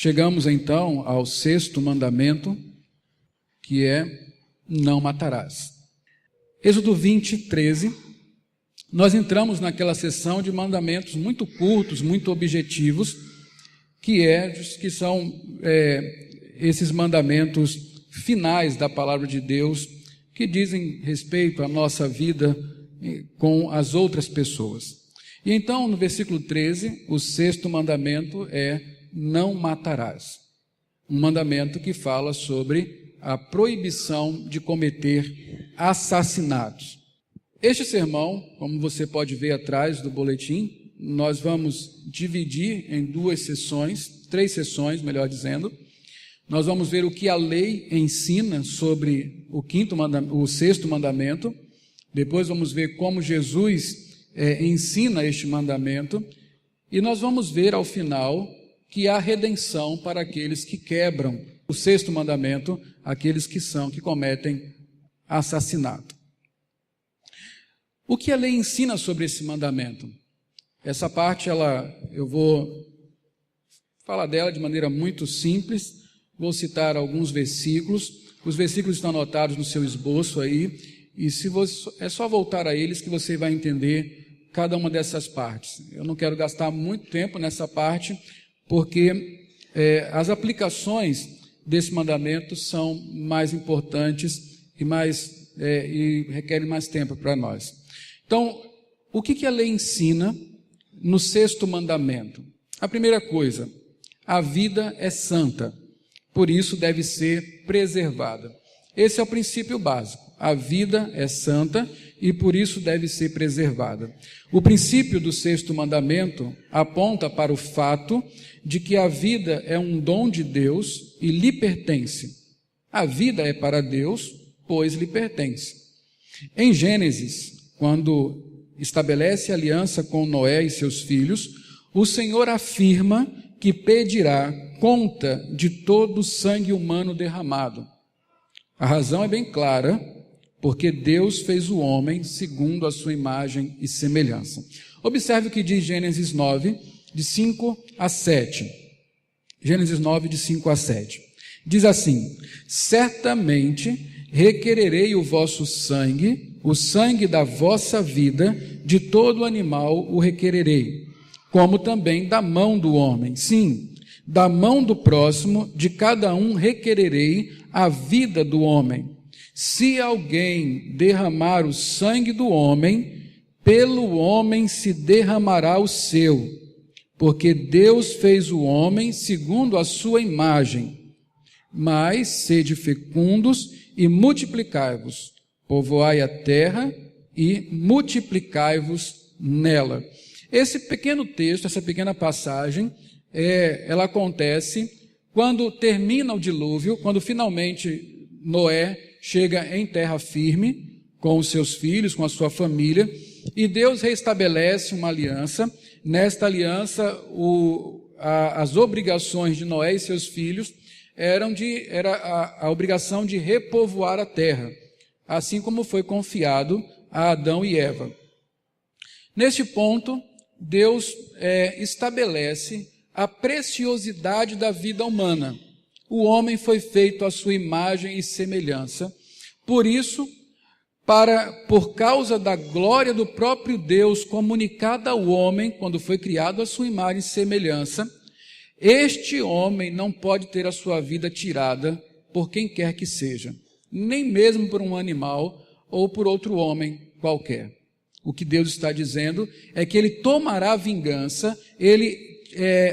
chegamos então ao sexto mandamento, que é: não matarás. Êxodo 20, 13, nós entramos naquela seção de mandamentos muito curtos, muito objetivos, que são esses mandamentos finais da palavra de Deus, que dizem respeito à nossa vida com as outras pessoas. E então, no versículo 13, o sexto mandamento é: não matarás. Um mandamento que fala sobre a proibição de cometer assassinatos. Este sermão, como você pode ver atrás do boletim, nós vamos dividir em três sessões, melhor dizendo. Nós vamos ver o que a lei ensina sobre o sexto mandamento. Depois vamos ver como Jesus ensina este mandamento. E nós vamos ver ao final que há redenção para aqueles que quebram o sexto mandamento, aqueles que cometem assassinato. O que a lei ensina sobre esse mandamento? Essa parte eu vou falar dela de maneira muito simples. Vou citar alguns versículos. Os versículos estão anotados no seu esboço aí, e é só voltar a eles que você vai entender cada uma dessas partes. Eu não quero gastar muito tempo nessa parte, porque as aplicações desse mandamento são mais importantes e requerem mais tempo para nós. Então, o que a lei ensina no sexto mandamento? A primeira coisa: a vida é santa, por isso deve ser preservada. Esse é o princípio básico. A vida é santa e por isso deve ser preservada. O princípio do sexto mandamento aponta para o fato de que a vida é um dom de Deus e lhe pertence. A vida é para Deus, pois lhe pertence. Em Gênesis, quando estabelece aliança com Noé e seus filhos, o Senhor afirma que pedirá conta de todo o sangue humano derramado. A razão é bem clara, porque Deus fez o homem segundo a sua imagem e semelhança. Observe o que diz Gênesis 9, de 5 a 7. Gênesis 9, de 5 a 7. Diz assim: certamente requererei o vosso sangue, o sangue da vossa vida, de todo animal o requererei, como também da mão do homem. Sim, da mão do próximo, de cada um requererei a vida do homem. Se alguém derramar o sangue do homem, pelo homem se derramará o seu, porque Deus fez o homem segundo a sua imagem. Mas sede fecundos e multiplicai-vos, povoai a terra e multiplicai-vos nela. Esse pequeno texto, essa pequena passagem, ela acontece quando termina o dilúvio, quando finalmente Noé chega em terra firme com os seus filhos, com a sua família, e Deus reestabelece uma aliança. Nesta aliança, as obrigações de Noé e seus filhos era a obrigação de repovoar a terra, assim como foi confiado a Adão e Eva. Neste ponto, Deus estabelece a preciosidade da vida humana. O homem foi feito à sua imagem e semelhança. Por isso, por causa da glória do próprio Deus comunicada ao homem, quando foi criado à sua imagem e semelhança, este homem não pode ter a sua vida tirada por quem quer que seja, nem mesmo por um animal ou por outro homem qualquer. O que Deus está dizendo é que Ele tomará vingança, Ele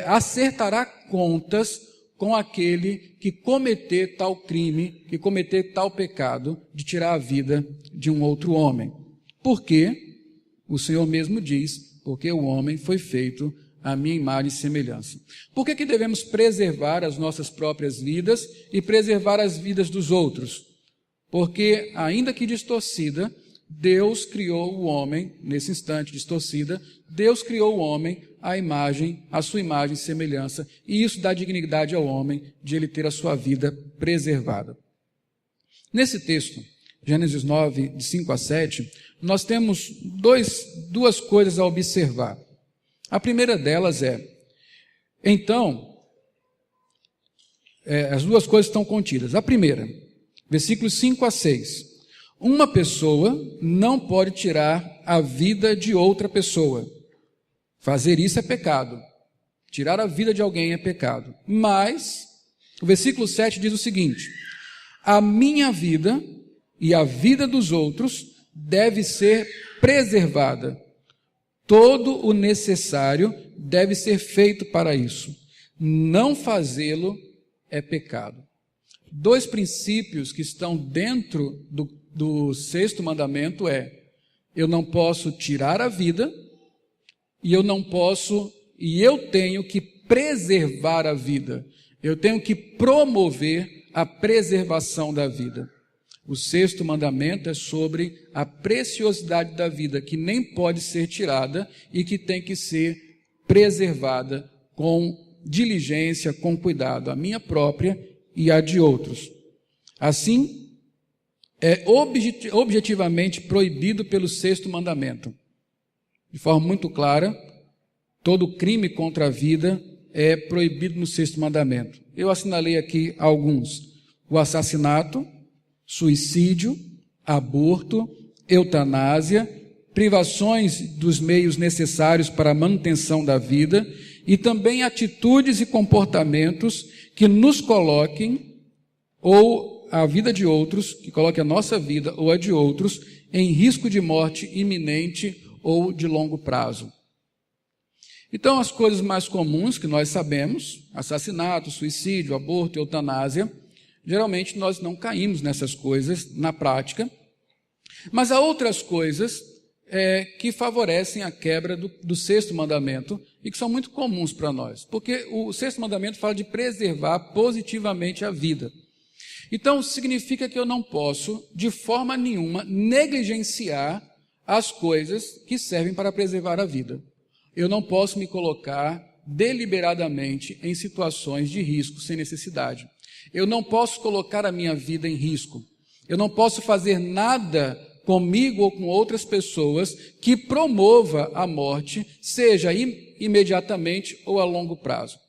acertará contas com aquele que cometer tal crime, que cometer tal pecado de tirar a vida de um outro homem. Por quê? O Senhor mesmo diz: porque o homem foi feito à minha imagem e semelhança. Por que devemos preservar as nossas próprias vidas e preservar as vidas dos outros? Porque, ainda que distorcida, Deus criou o homem, nesse instante distorcida, Deus criou o homem à sua imagem e semelhança, e isso dá dignidade ao homem de ele ter a sua vida preservada. Nesse texto, Gênesis 9, de 5 a 7, nós temos duas coisas a observar. A primeira delas é: então, as duas coisas estão contidas. A primeira, versículos 5 a 6. Uma pessoa não pode tirar a vida de outra pessoa. Fazer isso é pecado. Tirar a vida de alguém é pecado. Mas, o versículo 7 diz o seguinte: a minha vida e a vida dos outros deve ser preservada. Todo o necessário deve ser feito para isso. Não fazê-lo é pecado. Dois princípios que estão dentro do sexto mandamento eu não posso tirar a vida e eu tenho que preservar a vida. Eu tenho que promover a preservação da vida. O sexto mandamento é sobre a preciosidade da vida, que nem pode ser tirada e que tem que ser preservada com diligência, com cuidado, a minha própria e a de outros. Assim, é objetivamente proibido pelo sexto mandamento. De forma muito clara, todo crime contra a vida é proibido no sexto mandamento. Eu assinalei aqui alguns: o assassinato, suicídio, aborto, eutanásia, privações dos meios necessários para a manutenção da vida e também atitudes e comportamentos que nos coloquem, ou a vida de outros, que coloquem a nossa vida ou a de outros, em risco de morte iminente ou de longo prazo. Então, as coisas mais comuns que nós sabemos, assassinato, suicídio, aborto, eutanásia, geralmente nós não caímos nessas coisas na prática, mas há outras coisas que favorecem a quebra do sexto mandamento e que são muito comuns para nós, porque o sexto mandamento fala de preservar positivamente a vida. Então, significa que eu não posso, de forma nenhuma, negligenciar as coisas que servem para preservar a vida. Eu não posso me colocar deliberadamente em situações de risco sem necessidade. Eu não posso colocar a minha vida em risco. Eu não posso fazer nada comigo ou com outras pessoas que promova a morte, seja imediatamente ou a longo prazo.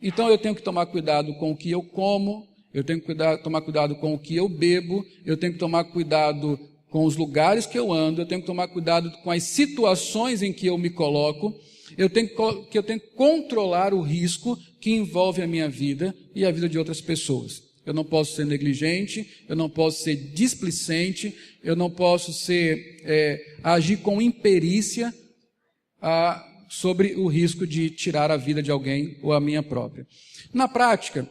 Então eu tenho que tomar cuidado com o que eu como, eu tenho que tomar cuidado com o que eu bebo, eu tenho que tomar cuidado com os lugares que eu ando, eu tenho que tomar cuidado com as situações em que eu me coloco, eu tenho que controlar o risco que envolve a minha vida e a vida de outras pessoas. Eu não posso ser negligente, eu não posso ser displicente, eu não posso agir com imperícia sobre o risco de tirar a vida de alguém ou a minha própria. Na prática,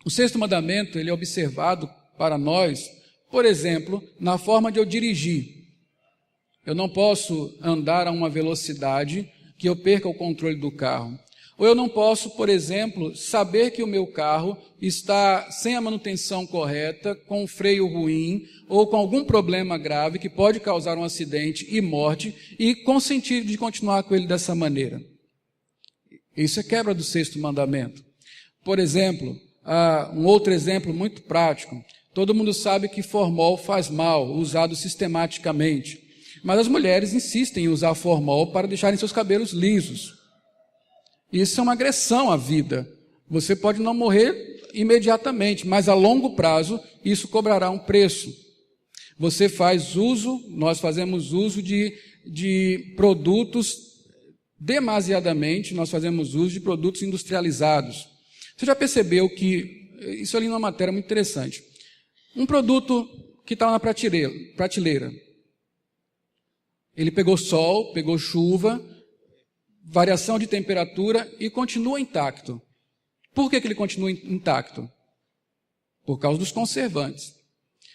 o sexto mandamento ele é observado para nós, por exemplo, na forma de eu dirigir. Eu não posso andar a uma velocidade que eu perca o controle do carro. Ou eu não posso, por exemplo, saber que o meu carro está sem a manutenção correta, com um freio ruim, ou com algum problema grave que pode causar um acidente e morte, e consentir de continuar com ele dessa maneira. Isso é quebra do sexto mandamento. Por exemplo, um outro exemplo muito prático. Todo mundo sabe que formol faz mal, usado sistematicamente. Mas as mulheres insistem em usar formol para deixarem seus cabelos lisos. Isso é uma agressão à vida. Você pode não morrer imediatamente, mas a longo prazo isso cobrará um preço. Nós fazemos uso de produtos demasiadamente, nós fazemos uso de produtos industrializados. Você já percebeu que, isso ali é uma matéria muito interessante, um produto que está na prateleira, ele pegou sol, pegou chuva, variação de temperatura e continua intacto. Por que ele continua intacto? Por causa dos conservantes.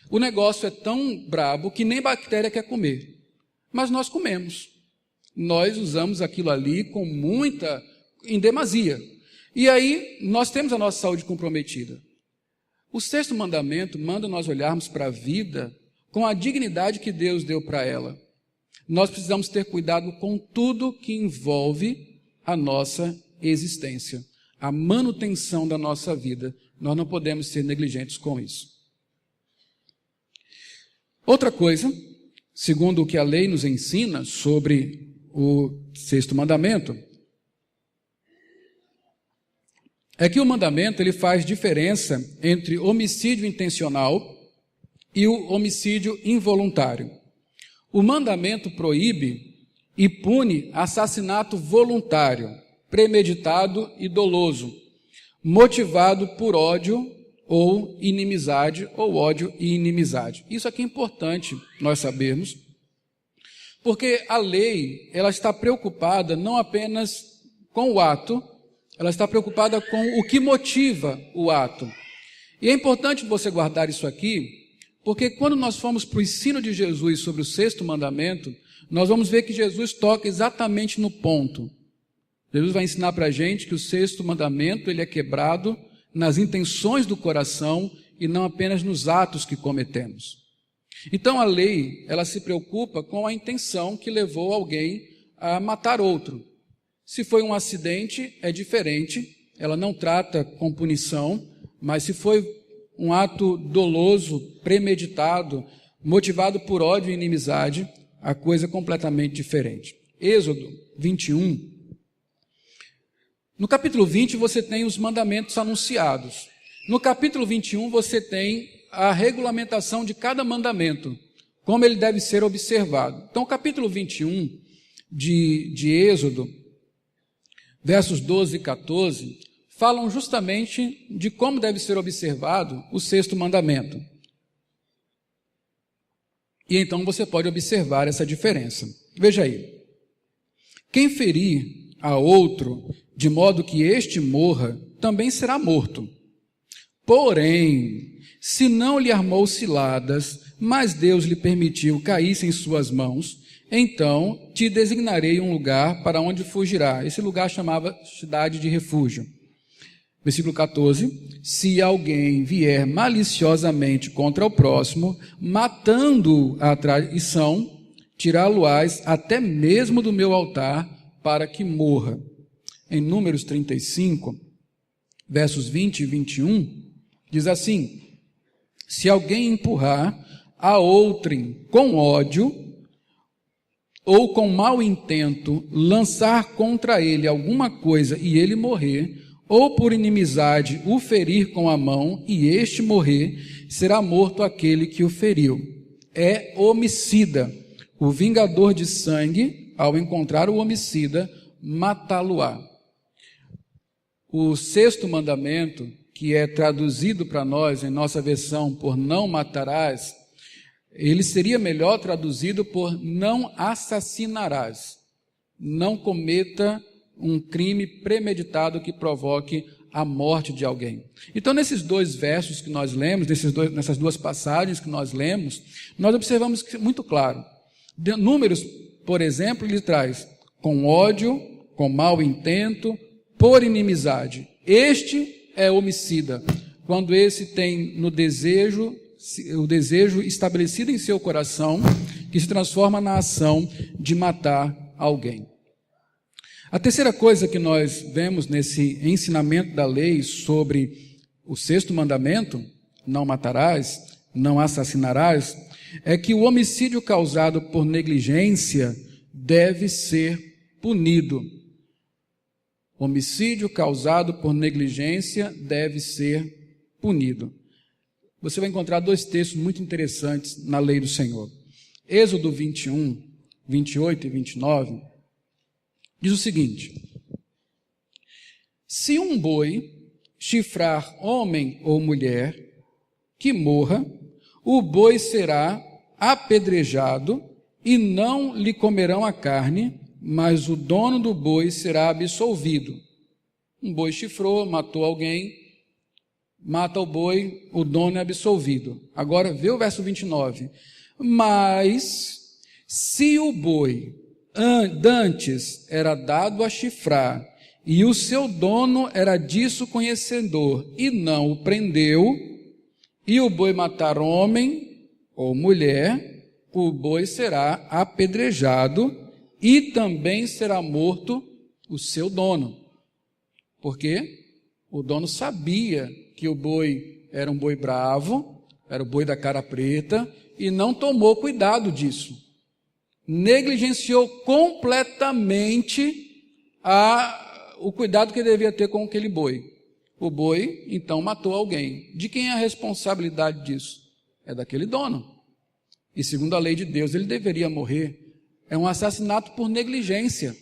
O negócio é tão brabo que nem bactéria quer comer. Mas nós comemos. Nós usamos aquilo ali em demasia. E aí nós temos a nossa saúde comprometida. O sexto mandamento manda nós olharmos para a vida com a dignidade que Deus deu para ela. Nós precisamos ter cuidado com tudo que envolve a nossa existência, a manutenção da nossa vida. Nós não podemos ser negligentes com isso. Outra coisa, segundo o que a lei nos ensina sobre o sexto mandamento, é que o mandamento ele faz diferença entre homicídio intencional e o homicídio involuntário. O mandamento proíbe e pune assassinato voluntário, premeditado e doloso, motivado por ódio ou inimizade, ou ódio e inimizade. Isso aqui é importante nós sabermos, porque a lei ela está preocupada não apenas com o ato, ela está preocupada com o que motiva o ato. E é importante você guardar isso aqui, porque quando nós formos para o ensino de Jesus sobre o sexto mandamento, nós vamos ver que Jesus toca exatamente no ponto. Jesus vai ensinar para a gente que o sexto mandamento ele é quebrado nas intenções do coração e não apenas nos atos que cometemos. Então a lei, ela se preocupa com a intenção que levou alguém a matar outro. Se foi um acidente, é diferente, ela não trata com punição, mas se foi um ato doloso, premeditado, motivado por ódio e inimizade, a coisa é completamente diferente. Êxodo 21. No capítulo 20 você tem os mandamentos anunciados. No capítulo 21 você tem a regulamentação de cada mandamento, como ele deve ser observado. Então o capítulo 21 de Êxodo, versos 12 e 14, falam justamente de como deve ser observado o sexto mandamento. E então você pode observar essa diferença. Veja aí. Quem ferir a outro, de modo que este morra, também será morto. Porém, se não lhe armou ciladas, mas Deus lhe permitiu caísse em suas mãos, então te designarei um lugar para onde fugirá. Esse lugar chamava cidade de refúgio. Versículo 14, se alguém vier maliciosamente contra o próximo, matando a traição, tirá-lo-ás até mesmo do meu altar, para que morra. Em Números 35, versos 20 e 21, diz assim, se alguém empurrar a outrem com ódio, ou com mau intento, lançar contra ele alguma coisa e ele morrer, ou por inimizade o ferir com a mão e este morrer, será morto aquele que o feriu. É homicida. O vingador de sangue, ao encontrar o homicida, matá-lo-á. O sexto mandamento, que é traduzido para nós em nossa versão por não matarás, ele seria melhor traduzido por não assassinarás. Não cometa um crime premeditado que provoque a morte de alguém. Então, nesses dois versos que nós lemos, nessas duas passagens que nós lemos, nós observamos que é muito claro. Números, por exemplo, ele traz com ódio, com mau intento, por inimizade. Este é homicida, quando esse tem no desejo, o desejo estabelecido em seu coração, que se transforma na ação de matar alguém. A terceira coisa que nós vemos nesse ensinamento da lei sobre o sexto mandamento, não matarás, não assassinarás, é que o homicídio causado por negligência deve ser punido. Homicídio causado por negligência deve ser punido. Você vai encontrar dois textos muito interessantes na lei do Senhor. Êxodo 21, 28 e 29, diz o seguinte: se um boi chifrar homem ou mulher que morra, o boi será apedrejado e não lhe comerão a carne, mas o dono do boi será absolvido. Um boi chifrou, matou alguém, mata o boi, o dono é absolvido. Agora vê o verso 29. Mas se o boi dantes era dado a chifrar, e o seu dono era disso conhecedor, e não o prendeu, e o boi matar homem ou mulher, o boi será apedrejado, e também será morto o seu dono. Por quê? O dono sabia que o boi era um boi bravo, era o boi da cara preta, e não tomou cuidado disso. Negligenciou completamente o cuidado que devia ter com aquele boi. o boi então matou alguém. De quem é a responsabilidade disso? É daquele dono. E segundo a lei de Deus, ele deveria morrer. É um assassinato por negligência.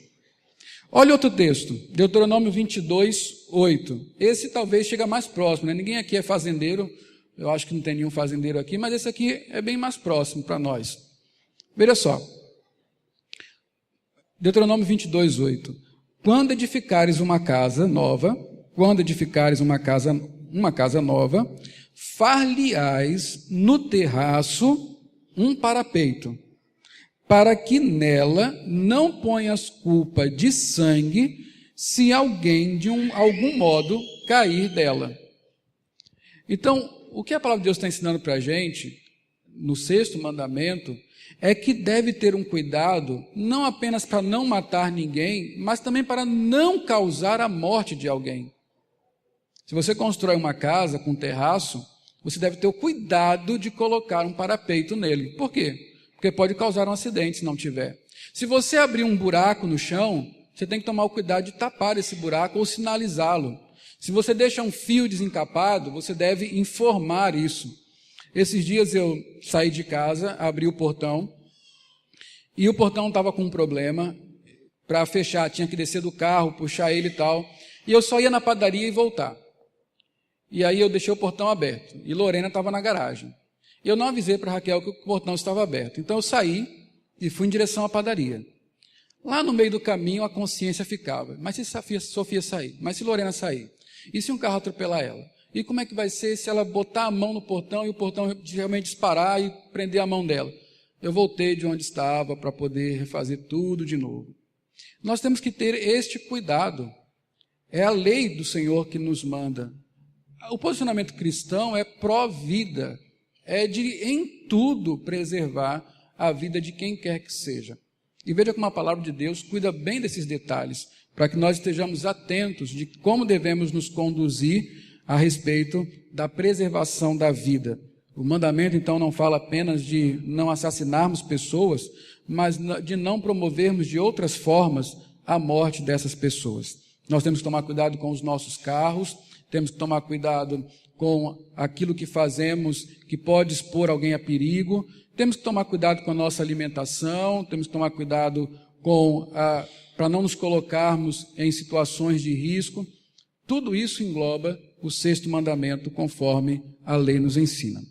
Olha outro texto, Deuteronômio 22, 8. Esse talvez chega mais próximo, né? Ninguém aqui é fazendeiro, eu acho que não tem nenhum fazendeiro aqui, mas esse aqui é bem mais próximo para nós. Veja só, Deuteronômio 22, 8. Quando edificares uma casa nova, far-lhe-ás no terraço um parapeito, para que nela não ponhas culpa de sangue, se alguém de algum modo cair dela. Então, o que a palavra de Deus está ensinando para a gente, no 6º mandamento, é que deve ter um cuidado, não apenas para não matar ninguém, mas também para não causar a morte de alguém. Se você constrói uma casa com terraço, você deve ter o cuidado de colocar um parapeito nele. Por quê? Porque pode causar um acidente se não tiver. Se você abrir um buraco no chão, você tem que tomar o cuidado de tapar esse buraco ou sinalizá-lo. Se você deixa um fio desencapado, você deve informar isso. Esses dias eu saí de casa, abri o portão, e o portão estava com um problema. Para fechar, tinha que descer do carro, puxar ele e tal. E eu só ia na padaria e voltar. E aí eu deixei o portão aberto. E Lorena estava na garagem. Eu não avisei para Raquel que o portão estava aberto. Então eu saí e fui em direção à padaria. Lá no meio do caminho a consciência ficava. Mas se Sofia sair? Mas se Lorena sair? E se um carro atropelar ela? E como é que vai ser se ela botar a mão no portão e o portão realmente disparar e prender a mão dela? Eu voltei de onde estava para poder refazer tudo de novo. Nós temos que ter este cuidado. É a lei do Senhor que nos manda. O posicionamento cristão é pró-vida. É de, em tudo, preservar a vida de quem quer que seja. E veja como a palavra de Deus cuida bem desses detalhes, para que nós estejamos atentos de como devemos nos conduzir a respeito da preservação da vida. O mandamento, então, não fala apenas de não assassinarmos pessoas, mas de não promovermos de outras formas a morte dessas pessoas. Nós temos que tomar cuidado com os nossos carros, temos que tomar cuidado com aquilo que fazemos que pode expor alguém a perigo, temos que tomar cuidado com a nossa alimentação, temos que tomar cuidado para não nos colocarmos em situações de risco. Tudo isso engloba o 6º mandamento, conforme a lei nos ensina.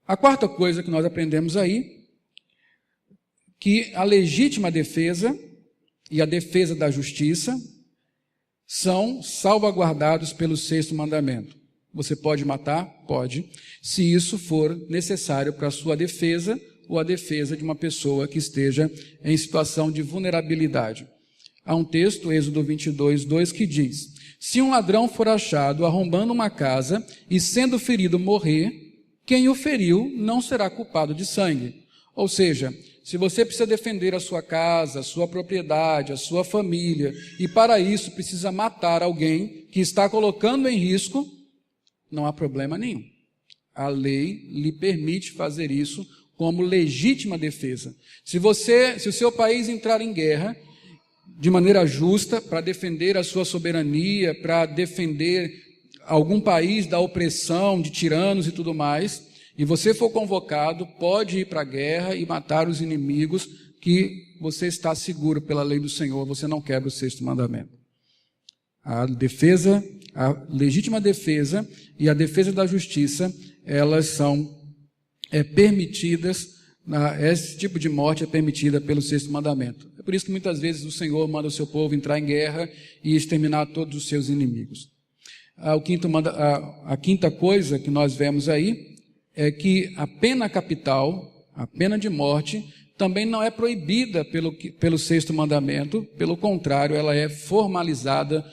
A quarta coisa que nós aprendemos aí, que a legítima defesa e a defesa da justiça são salvaguardados pelo 6º mandamento. Você pode matar? Pode, se isso for necessário para a sua defesa ou a defesa de uma pessoa que esteja em situação de vulnerabilidade. Há um texto, Êxodo 22, 2, que diz: se um ladrão for achado arrombando uma casa e sendo ferido morrer, quem o feriu não será culpado de sangue. Ou seja, se você precisa defender a sua casa, a sua propriedade, a sua família, e para isso precisa matar alguém que está colocando em risco, não há problema nenhum. A lei lhe permite fazer isso como legítima defesa. Se o seu país entrar em guerra de maneira justa, para defender a sua soberania, para defender algum país da opressão, de tiranos e tudo mais, e você for convocado, pode ir para a guerra e matar os inimigos, que você está seguro pela lei do Senhor, você não quebra o 6º mandamento. A legítima defesa e a defesa da justiça, elas são permitidas, esse tipo de morte é permitida pelo 6º mandamento. É por isso que muitas vezes o Senhor manda o seu povo entrar em guerra e exterminar todos os seus inimigos. A quinta coisa que nós vemos aí é que a pena capital, a pena de morte, também não é proibida pelo 6º mandamento, pelo contrário, ela é formalizada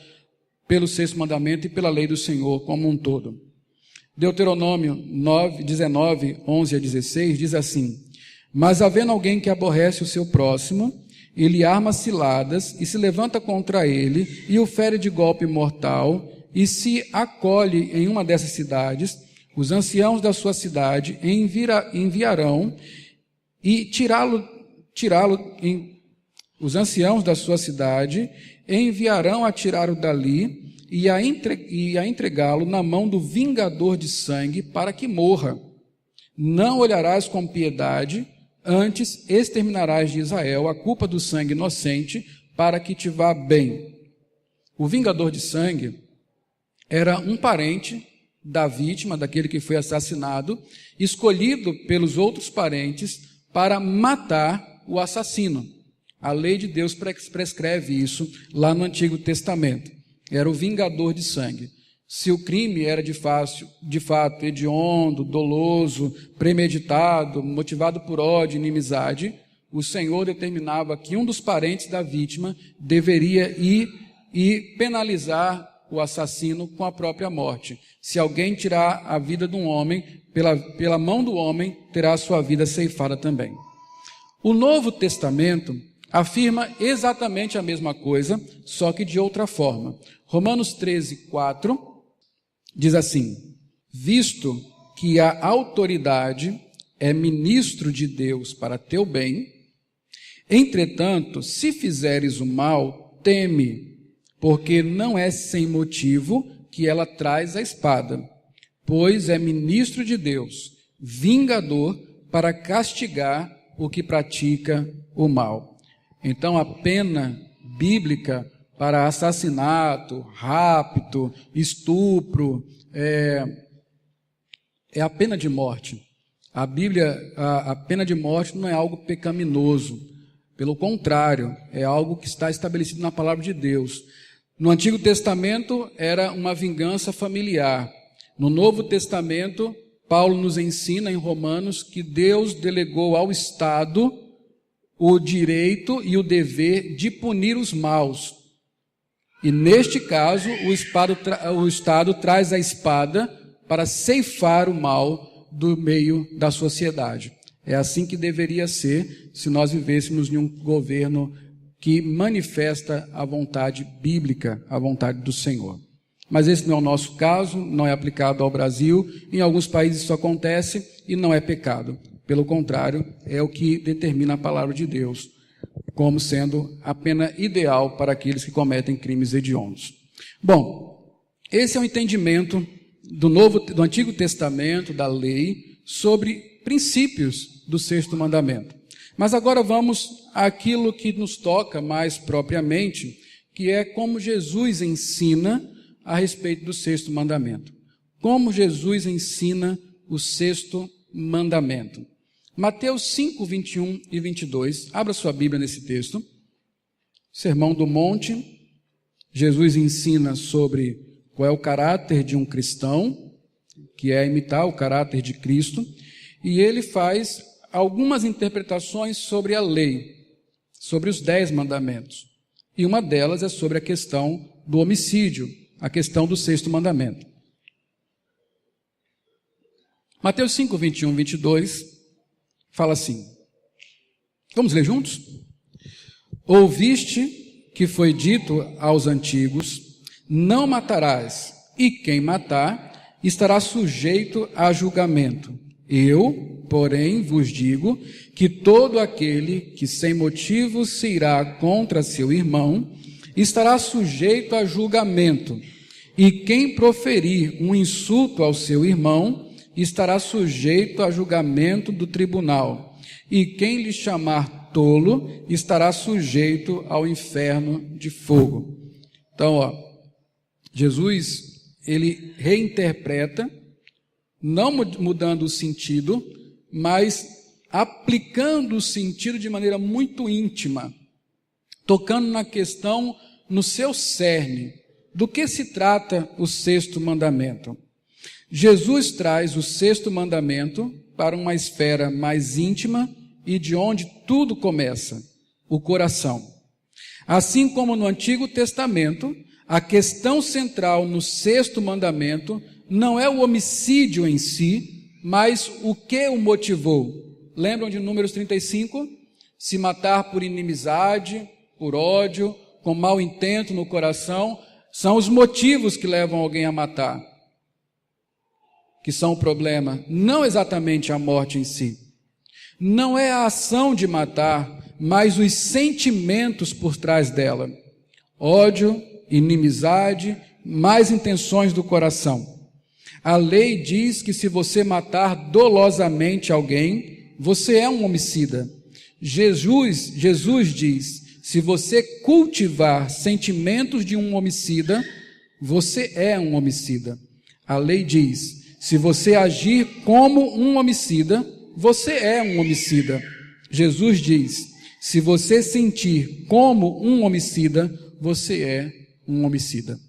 pelo 6º mandamento e pela lei do Senhor como um todo. Deuteronômio 19, 11 a 16 diz assim: mas havendo alguém que aborrece o seu próximo, ele arma ciladas e se levanta contra ele e o fere de golpe mortal, e se acolhe em uma dessas cidades, os anciãos da sua cidade enviarão e tirá-lo Os anciãos da sua cidade enviarão a tirá-lo dali e a entregá-lo na mão do vingador de sangue para que morra. Não olharás com piedade, antes exterminarás de Israel a culpa do sangue inocente para que te vá bem. O vingador de sangue era um parente da vítima, daquele que foi assassinado, escolhido pelos outros parentes para matar o assassino. A lei de Deus prescreve isso lá no Antigo Testamento. Era o vingador de sangue. Se o crime era de fato hediondo, doloso, premeditado, motivado por ódio e inimizade, o Senhor determinava que um dos parentes da vítima deveria ir e penalizar o assassino com a própria morte. Se alguém tirar a vida de um homem, pela mão do homem, terá a sua vida ceifada também. O Novo Testamento afirma exatamente a mesma coisa, só que de outra forma. Romanos 13:4 diz assim: visto que a autoridade é ministro de Deus para teu bem, entretanto, se fizeres o mal, teme, porque não é sem motivo que ela traz a espada, pois é ministro de Deus, vingador para castigar o que pratica o mal. Então, a pena bíblica para assassinato, rapto, estupro, é a pena de morte. A Bíblia, a pena de morte não é algo pecaminoso. Pelo contrário, é algo que está estabelecido na palavra de Deus. No Antigo Testamento era uma vingança familiar. No Novo Testamento, Paulo nos ensina em Romanos que Deus delegou ao Estado o direito e o dever de punir os maus. E neste caso, o Estado traz a espada para ceifar o mal do meio da sociedade. É assim que deveria ser se nós vivêssemos em um governo que manifesta a vontade bíblica, a vontade do Senhor. Mas esse não é o nosso caso, não é aplicado ao Brasil. Em alguns países isso acontece e não é pecado. Pelo contrário, é o que determina a palavra de Deus como sendo a pena ideal para aqueles que cometem crimes hediondos. Bom, esse é o entendimento do Antigo Testamento, da lei, sobre princípios do sexto mandamento. Mas agora vamos àquilo que nos toca mais propriamente, que é como Jesus ensina a respeito do sexto mandamento. Como Jesus ensina o sexto mandamento. Mateus 5, 21 e 22. Abra sua Bíblia nesse texto. Sermão do Monte. Jesus ensina sobre qual é o caráter de um cristão, que é imitar o caráter de Cristo. E ele faz algumas interpretações sobre a lei, sobre os 10 mandamentos. E uma delas é sobre a questão do homicídio, a questão do sexto mandamento. Mateus 5, 21 e 22 fala assim. Vamos ler juntos? Ouviste que foi dito aos antigos, não matarás, e quem matar estará sujeito a julgamento. Eu, porém, vos digo que todo aquele que sem motivo se irá contra seu irmão estará sujeito a julgamento, e quem proferir um insulto ao seu irmão estará sujeito a julgamento do tribunal, e quem lhe chamar tolo estará sujeito ao inferno de fogo. Então, Jesus, ele reinterpreta, não mudando o sentido, mas aplicando o sentido de maneira muito íntima, tocando na questão, no seu cerne, do que se trata o sexto mandamento. Jesus traz o sexto mandamento para uma esfera mais íntima e de onde tudo começa, o coração. Assim como no Antigo Testamento, a questão central no sexto mandamento não é o homicídio em si, mas o que o motivou. Lembram de Números 35? Se matar por inimizade, por ódio, com mau intento no coração, são os motivos que levam alguém a matar, que são o problema, não exatamente a morte em si. Não é a ação de matar, mas os sentimentos por trás dela: ódio, inimizade, más intenções do coração. A lei diz que se você matar dolosamente alguém, você é um homicida. Jesus diz: se você cultivar sentimentos de um homicida, você é um homicida. A lei diz: se você agir como um homicida, você é um homicida. Jesus diz: se você sentir como um homicida, você é um homicida.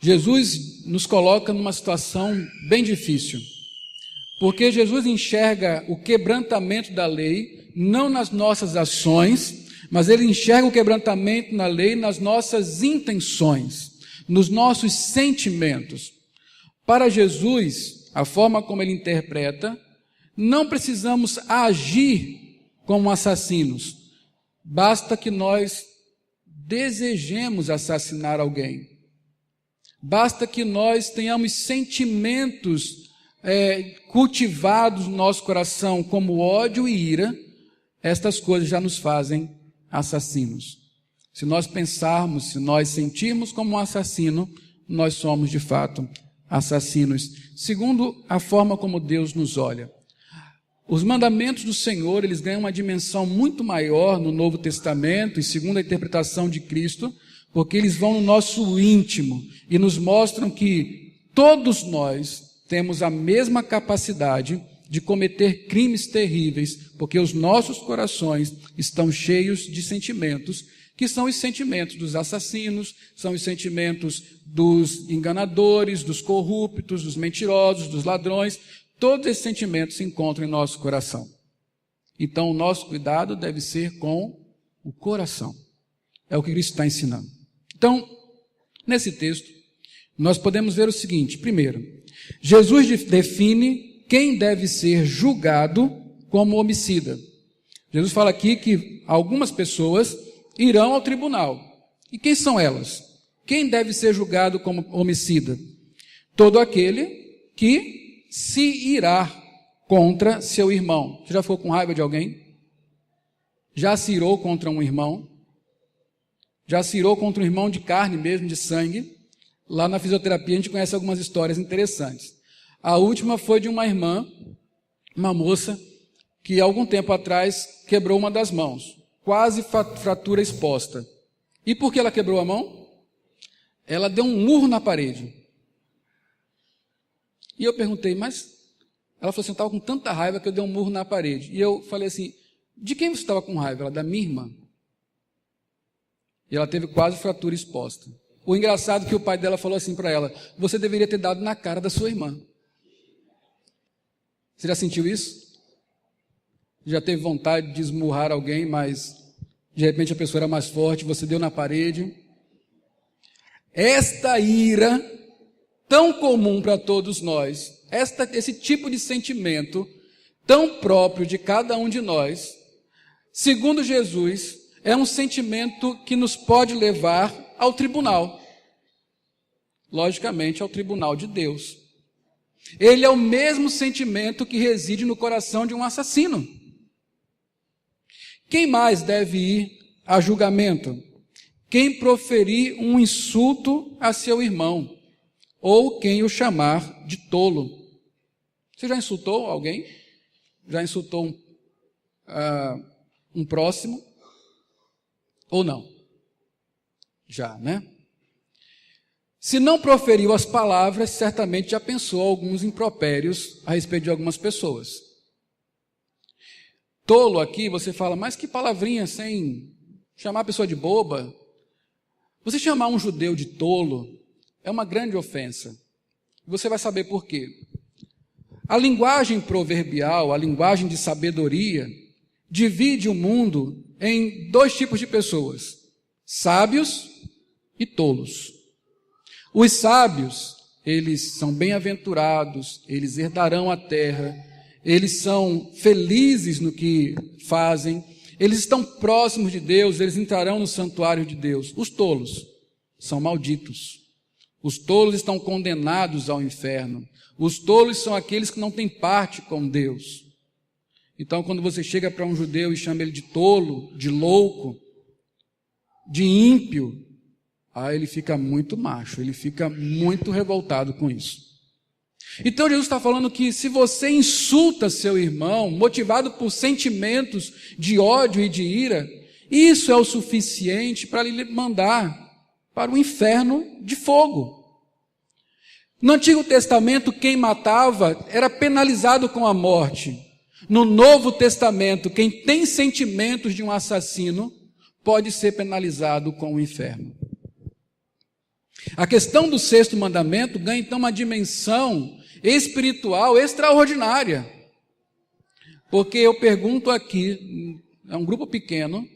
Jesus nos coloca numa situação bem difícil, porque Jesus enxerga o quebrantamento da lei não nas nossas ações, mas ele enxerga o quebrantamento na lei nas nossas intenções, nos nossos sentimentos. Para Jesus, a forma como ele interpreta, não precisamos agir como assassinos, basta que nós desejemos assassinar alguém. Basta que nós tenhamos sentimentos cultivados no nosso coração, como ódio e ira, estas coisas já nos fazem assassinos. Se nós pensarmos, se nós sentirmos como um assassino, nós somos de fato assassinos, segundo a forma como Deus nos olha. Os mandamentos do Senhor, eles ganham uma dimensão muito maior no Novo Testamento e segundo a interpretação de Cristo, porque eles vão no nosso íntimo e nos mostram que todos nós temos a mesma capacidade de cometer crimes terríveis, porque os nossos corações estão cheios de sentimentos, que são os sentimentos dos assassinos, são os sentimentos dos enganadores, dos corruptos, dos mentirosos, dos ladrões. Todos esses sentimentos se encontram em nosso coração. Então, o nosso cuidado deve ser com o coração. É o que Cristo está ensinando. Então, nesse texto, nós podemos ver o seguinte: primeiro, Jesus define quem deve ser julgado como homicida. Jesus fala aqui que algumas pessoas irão ao tribunal. E quem são elas? Quem deve ser julgado como homicida? Todo aquele que se irá contra seu irmão. Você já ficou com raiva de alguém? Já se irou contra um irmão? Já se irou contra um irmão de carne mesmo, de sangue? Lá na fisioterapia a gente conhece algumas histórias interessantes. A última foi de uma irmã, uma moça, que algum tempo atrás quebrou uma das mãos, quase fratura exposta. E por que ela quebrou a mão? Ela deu um murro na parede. E eu perguntei, mas... Ela falou assim: eu estava com tanta raiva que eu dei um murro na parede. E eu falei assim: de quem você estava com raiva? Ela: da minha irmã. E ela teve quase fratura exposta. O engraçado é que o pai dela falou assim para ela: você deveria ter dado na cara da sua irmã. Você já sentiu isso? Já teve vontade de esmurrar alguém, mas de repente a pessoa era mais forte, você deu na parede? Esta ira, tão comum para todos nós, esse tipo de sentimento, tão próprio de cada um de nós, segundo Jesus, é um sentimento que nos pode levar ao tribunal. Logicamente, ao tribunal de Deus. Ele é o mesmo sentimento que reside no coração de um assassino. Quem mais deve ir a julgamento? Quem proferir um insulto a seu irmão, ou quem o chamar de tolo. Você já insultou alguém? Já insultou um próximo? Ou não? Já, né? Se não proferiu as palavras, certamente já pensou alguns impropérios a respeito de algumas pessoas. Tolo aqui, você fala, mas que palavrinha sem chamar a pessoa de boba. Você chamar um judeu de tolo é uma grande ofensa. Você vai saber por quê. A linguagem proverbial, a linguagem de sabedoria, divide o mundo em dois tipos de pessoas: sábios e tolos. Os sábios, eles são bem-aventurados, eles herdarão a terra, eles são felizes no que fazem, eles estão próximos de Deus, eles entrarão no santuário de Deus. Os tolos são malditos. Os tolos estão condenados ao inferno. Os tolos são aqueles que não têm parte com Deus. Então, quando você chega para um judeu e chama ele de tolo, de louco, de ímpio, aí ele fica muito macho, ele fica muito revoltado com isso. Então, Jesus está falando que se você insulta seu irmão, motivado por sentimentos de ódio e de ira, isso é o suficiente para lhe mandar para o inferno de fogo. No Antigo Testamento, quem matava era penalizado com a morte. No Novo Testamento, quem tem sentimentos de um assassino pode ser penalizado com o inferno. A questão do sexto mandamento ganha então uma dimensão espiritual extraordinária. Porque eu pergunto aqui, é um grupo pequeno,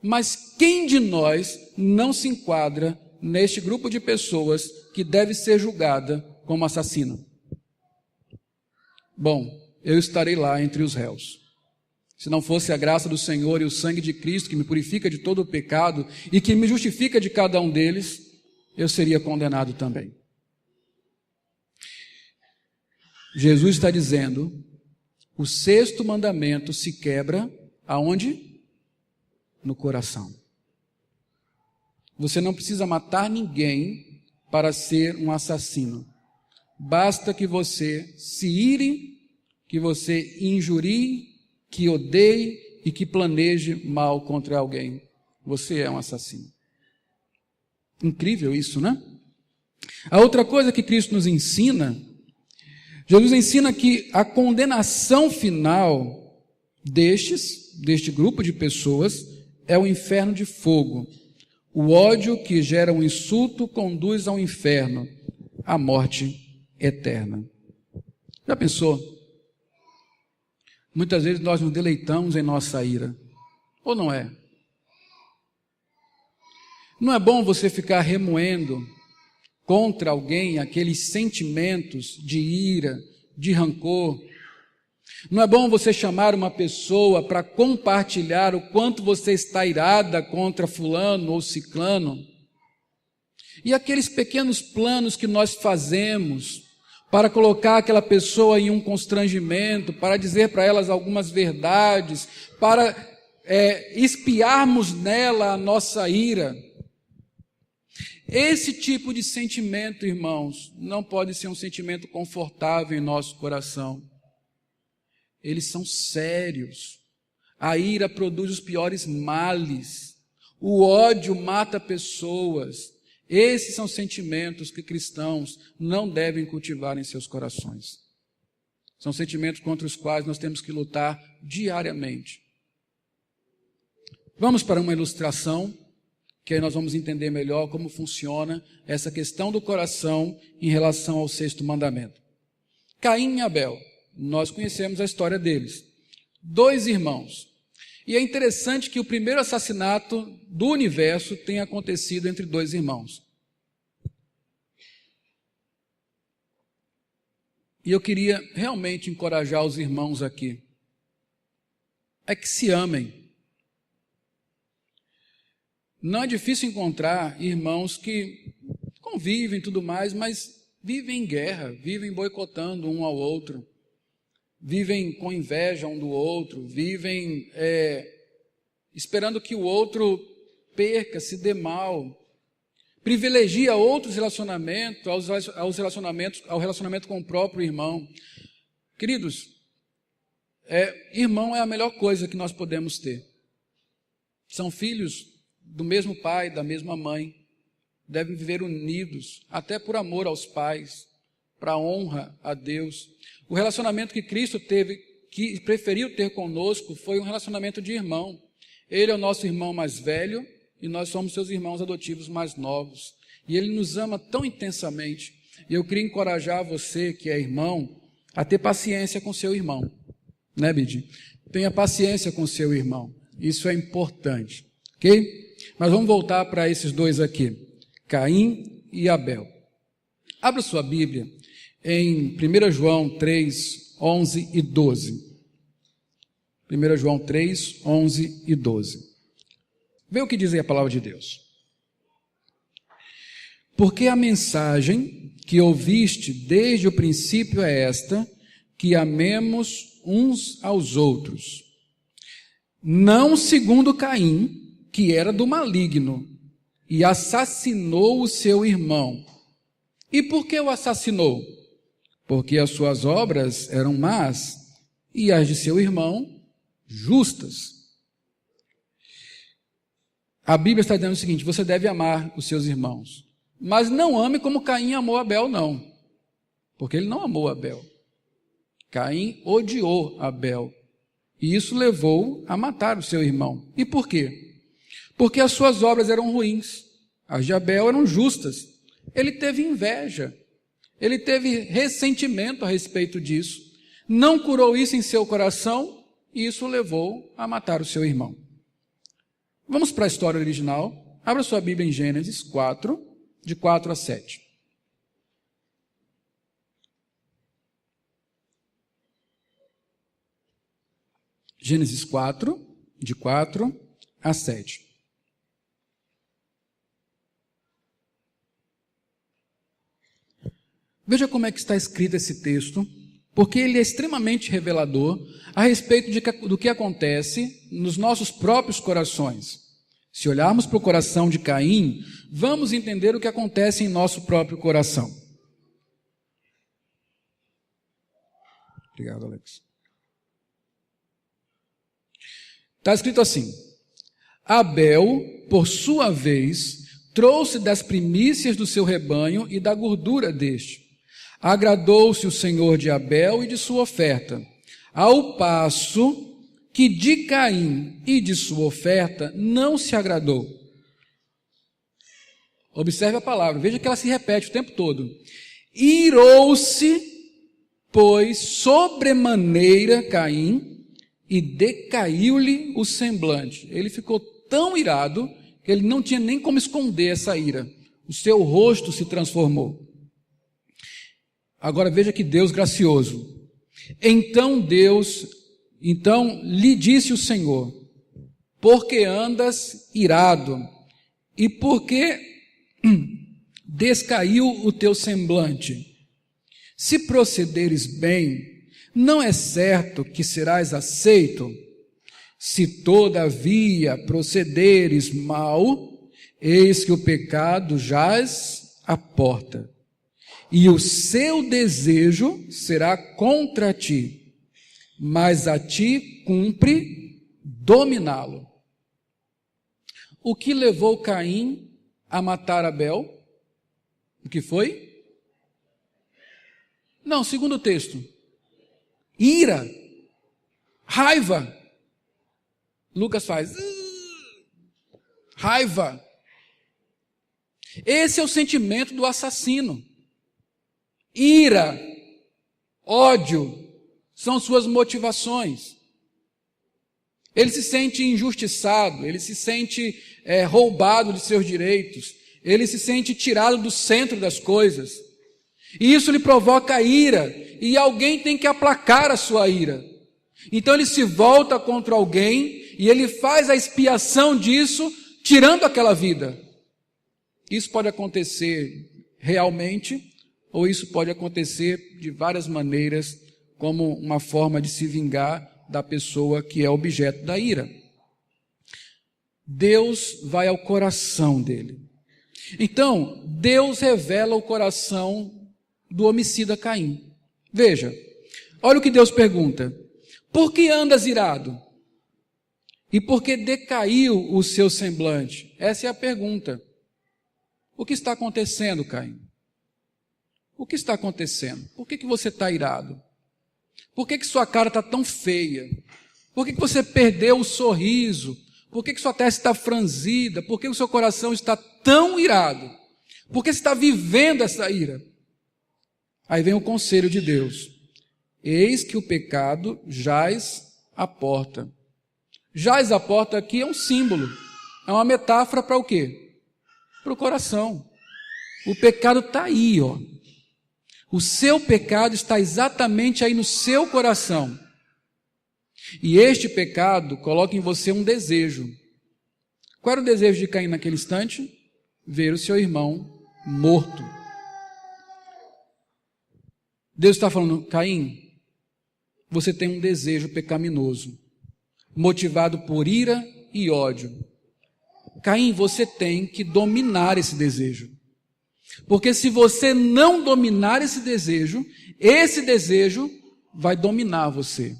mas quem de nós não se enquadra neste grupo de pessoas que deve ser julgada como assassino? Bom, eu estarei lá entre os réus. Se não fosse a graça do Senhor e o sangue de Cristo que me purifica de todo o pecado e que me justifica de cada um deles, eu seria condenado também. Jesus está dizendo, o sexto mandamento se quebra aonde? No coração. Você não precisa matar ninguém para ser um assassino. Basta que você se ire, que você injurie, que odeie e que planeje mal contra alguém. Você é um assassino. Incrível isso, né? A outra coisa que Cristo nos ensina, Jesus ensina que a condenação final deste grupo de pessoas é o inferno de fogo. O ódio que gera um insulto conduz ao inferno, à morte eterna. Já pensou? Muitas vezes nós nos deleitamos em nossa ira, ou não é? Não é bom você ficar remoendo contra alguém aqueles sentimentos de ira, de rancor. Não é bom você chamar uma pessoa para compartilhar o quanto você está irada contra fulano ou ciclano. E aqueles pequenos planos que nós fazemos para colocar aquela pessoa em um constrangimento, para dizer para elas algumas verdades, para espiarmos nela a nossa ira. Esse tipo de sentimento, irmãos, não pode ser um sentimento confortável em nosso coração. Eles são sérios. A ira produz os piores males. O ódio mata pessoas. Esses são sentimentos que cristãos não devem cultivar em seus corações. São sentimentos contra os quais nós temos que lutar diariamente. Vamos para uma ilustração, que aí nós vamos entender melhor como funciona essa questão do coração em relação ao sexto mandamento. Caim e Abel, nós conhecemos a história deles. 2 irmãos. E é interessante que o primeiro assassinato do universo tenha acontecido entre 2 irmãos. E eu queria realmente encorajar os irmãos aqui. É que se amem. Não é difícil encontrar irmãos que convivem e tudo mais, mas vivem em guerra, vivem boicotando um ao outro, vivem com inveja um do outro, vivem esperando que o outro perca, se dê mal, privilegia outros relacionamentos, ao relacionamento com o próprio irmão. Queridos, irmão é a melhor coisa que nós podemos ter. São filhos do mesmo pai, da mesma mãe, devem viver unidos, até por amor aos pais, para honra a Deus. O relacionamento que Cristo teve, que preferiu ter conosco, foi um relacionamento de irmão. Ele é o nosso irmão mais velho e nós somos seus irmãos adotivos mais novos. E Ele nos ama tão intensamente. E eu queria encorajar você, que é irmão, a ter paciência com seu irmão. Né, Bidi? Tenha paciência com seu irmão. Isso é importante. Ok? Mas vamos voltar para esses 2 aqui. Caim e Abel. Abra sua Bíblia em 1 João 3, 11 e 12. 1 João 3, 11 e 12. Vê o que diz aí a palavra de Deus. Porque a mensagem que ouviste desde o princípio é esta, que amemos uns aos outros, não segundo Caim, que era do maligno, e assassinou o seu irmão. E por que o assassinou? Porque as suas obras eram más, e as de seu irmão justas. A Bíblia está dizendo o seguinte: você deve amar os seus irmãos, mas não ame como Caim amou Abel, não. Porque ele não amou Abel. Caim odiou Abel. E isso levou a matar o seu irmão. E por quê? Porque as suas obras eram ruins. As de Abel eram justas. Ele teve inveja. Ele teve ressentimento a respeito disso. Não curou isso em seu coração. E isso levou a matar o seu irmão. Vamos para a história original. Abra sua Bíblia em Gênesis 4, de 4 a 7. Gênesis 4, de 4 a 7. Veja como é que está escrito esse texto, porque ele é extremamente revelador a respeito do que acontece nos nossos próprios corações. Se olharmos para o coração de Caim, vamos entender o que acontece em nosso próprio coração. Obrigado, Alex. Está escrito assim: Abel, por sua vez, trouxe das primícias do seu rebanho e da gordura deste. Agradou-se o Senhor de Abel e de sua oferta, ao passo que de Caim e de sua oferta não se agradou. Observe a palavra, veja que ela se repete o tempo todo. Irou-se, pois, sobremaneira Caim, e decaiu-lhe o semblante. Ele ficou tão irado que ele não tinha nem como esconder essa ira. O seu rosto se transformou. Agora veja que Deus gracioso. Então lhe disse o Senhor: porque andas irado, e porque descaiu o teu semblante? Se procederes bem, não é certo que serás aceito? Se todavia procederes mal, eis que o pecado jaz à porta, e o seu desejo será contra ti, mas a ti cumpre dominá-lo. O que levou Caim a matar Abel? O que foi? Não, segundo o texto. Ira, raiva. Lucas faz raiva. Esse é o sentimento do assassino. Ira, ódio, são suas motivações. Ele se sente injustiçado, ele se sente roubado de seus direitos, ele se sente tirado do centro das coisas. E isso lhe provoca ira, e alguém tem que aplacar a sua ira. Então ele se volta contra alguém, e ele faz a expiação disso, tirando aquela vida. Isso pode acontecer realmente, ou isso pode acontecer de várias maneiras, como uma forma de se vingar da pessoa que é objeto da ira. Deus vai ao coração dele. Então, Deus revela o coração do homicida Caim. Veja, olha o que Deus pergunta: por que andas irado? E por que decaiu o seu semblante? Essa é a pergunta. O que está acontecendo, Caim? O que está acontecendo? Por que você está irado? Por que sua cara está tão feia? Por que você perdeu o sorriso? Por que sua testa está franzida? Por que o seu coração está tão irado? Por que você está vivendo essa ira? Aí vem o conselho de Deus: eis que o pecado jaz à porta. Jaz à porta aqui é um símbolo, é uma metáfora para o quê? Para o coração. O pecado está aí, ó. O seu pecado está exatamente aí no seu coração. E este pecado coloca em você um desejo. Qual era o desejo de Caim naquele instante? Ver o seu irmão morto. Deus está falando: Caim, você tem um desejo pecaminoso, motivado por ira e ódio. Caim, você tem que dominar esse desejo. Porque se você não dominar esse desejo vai dominar você.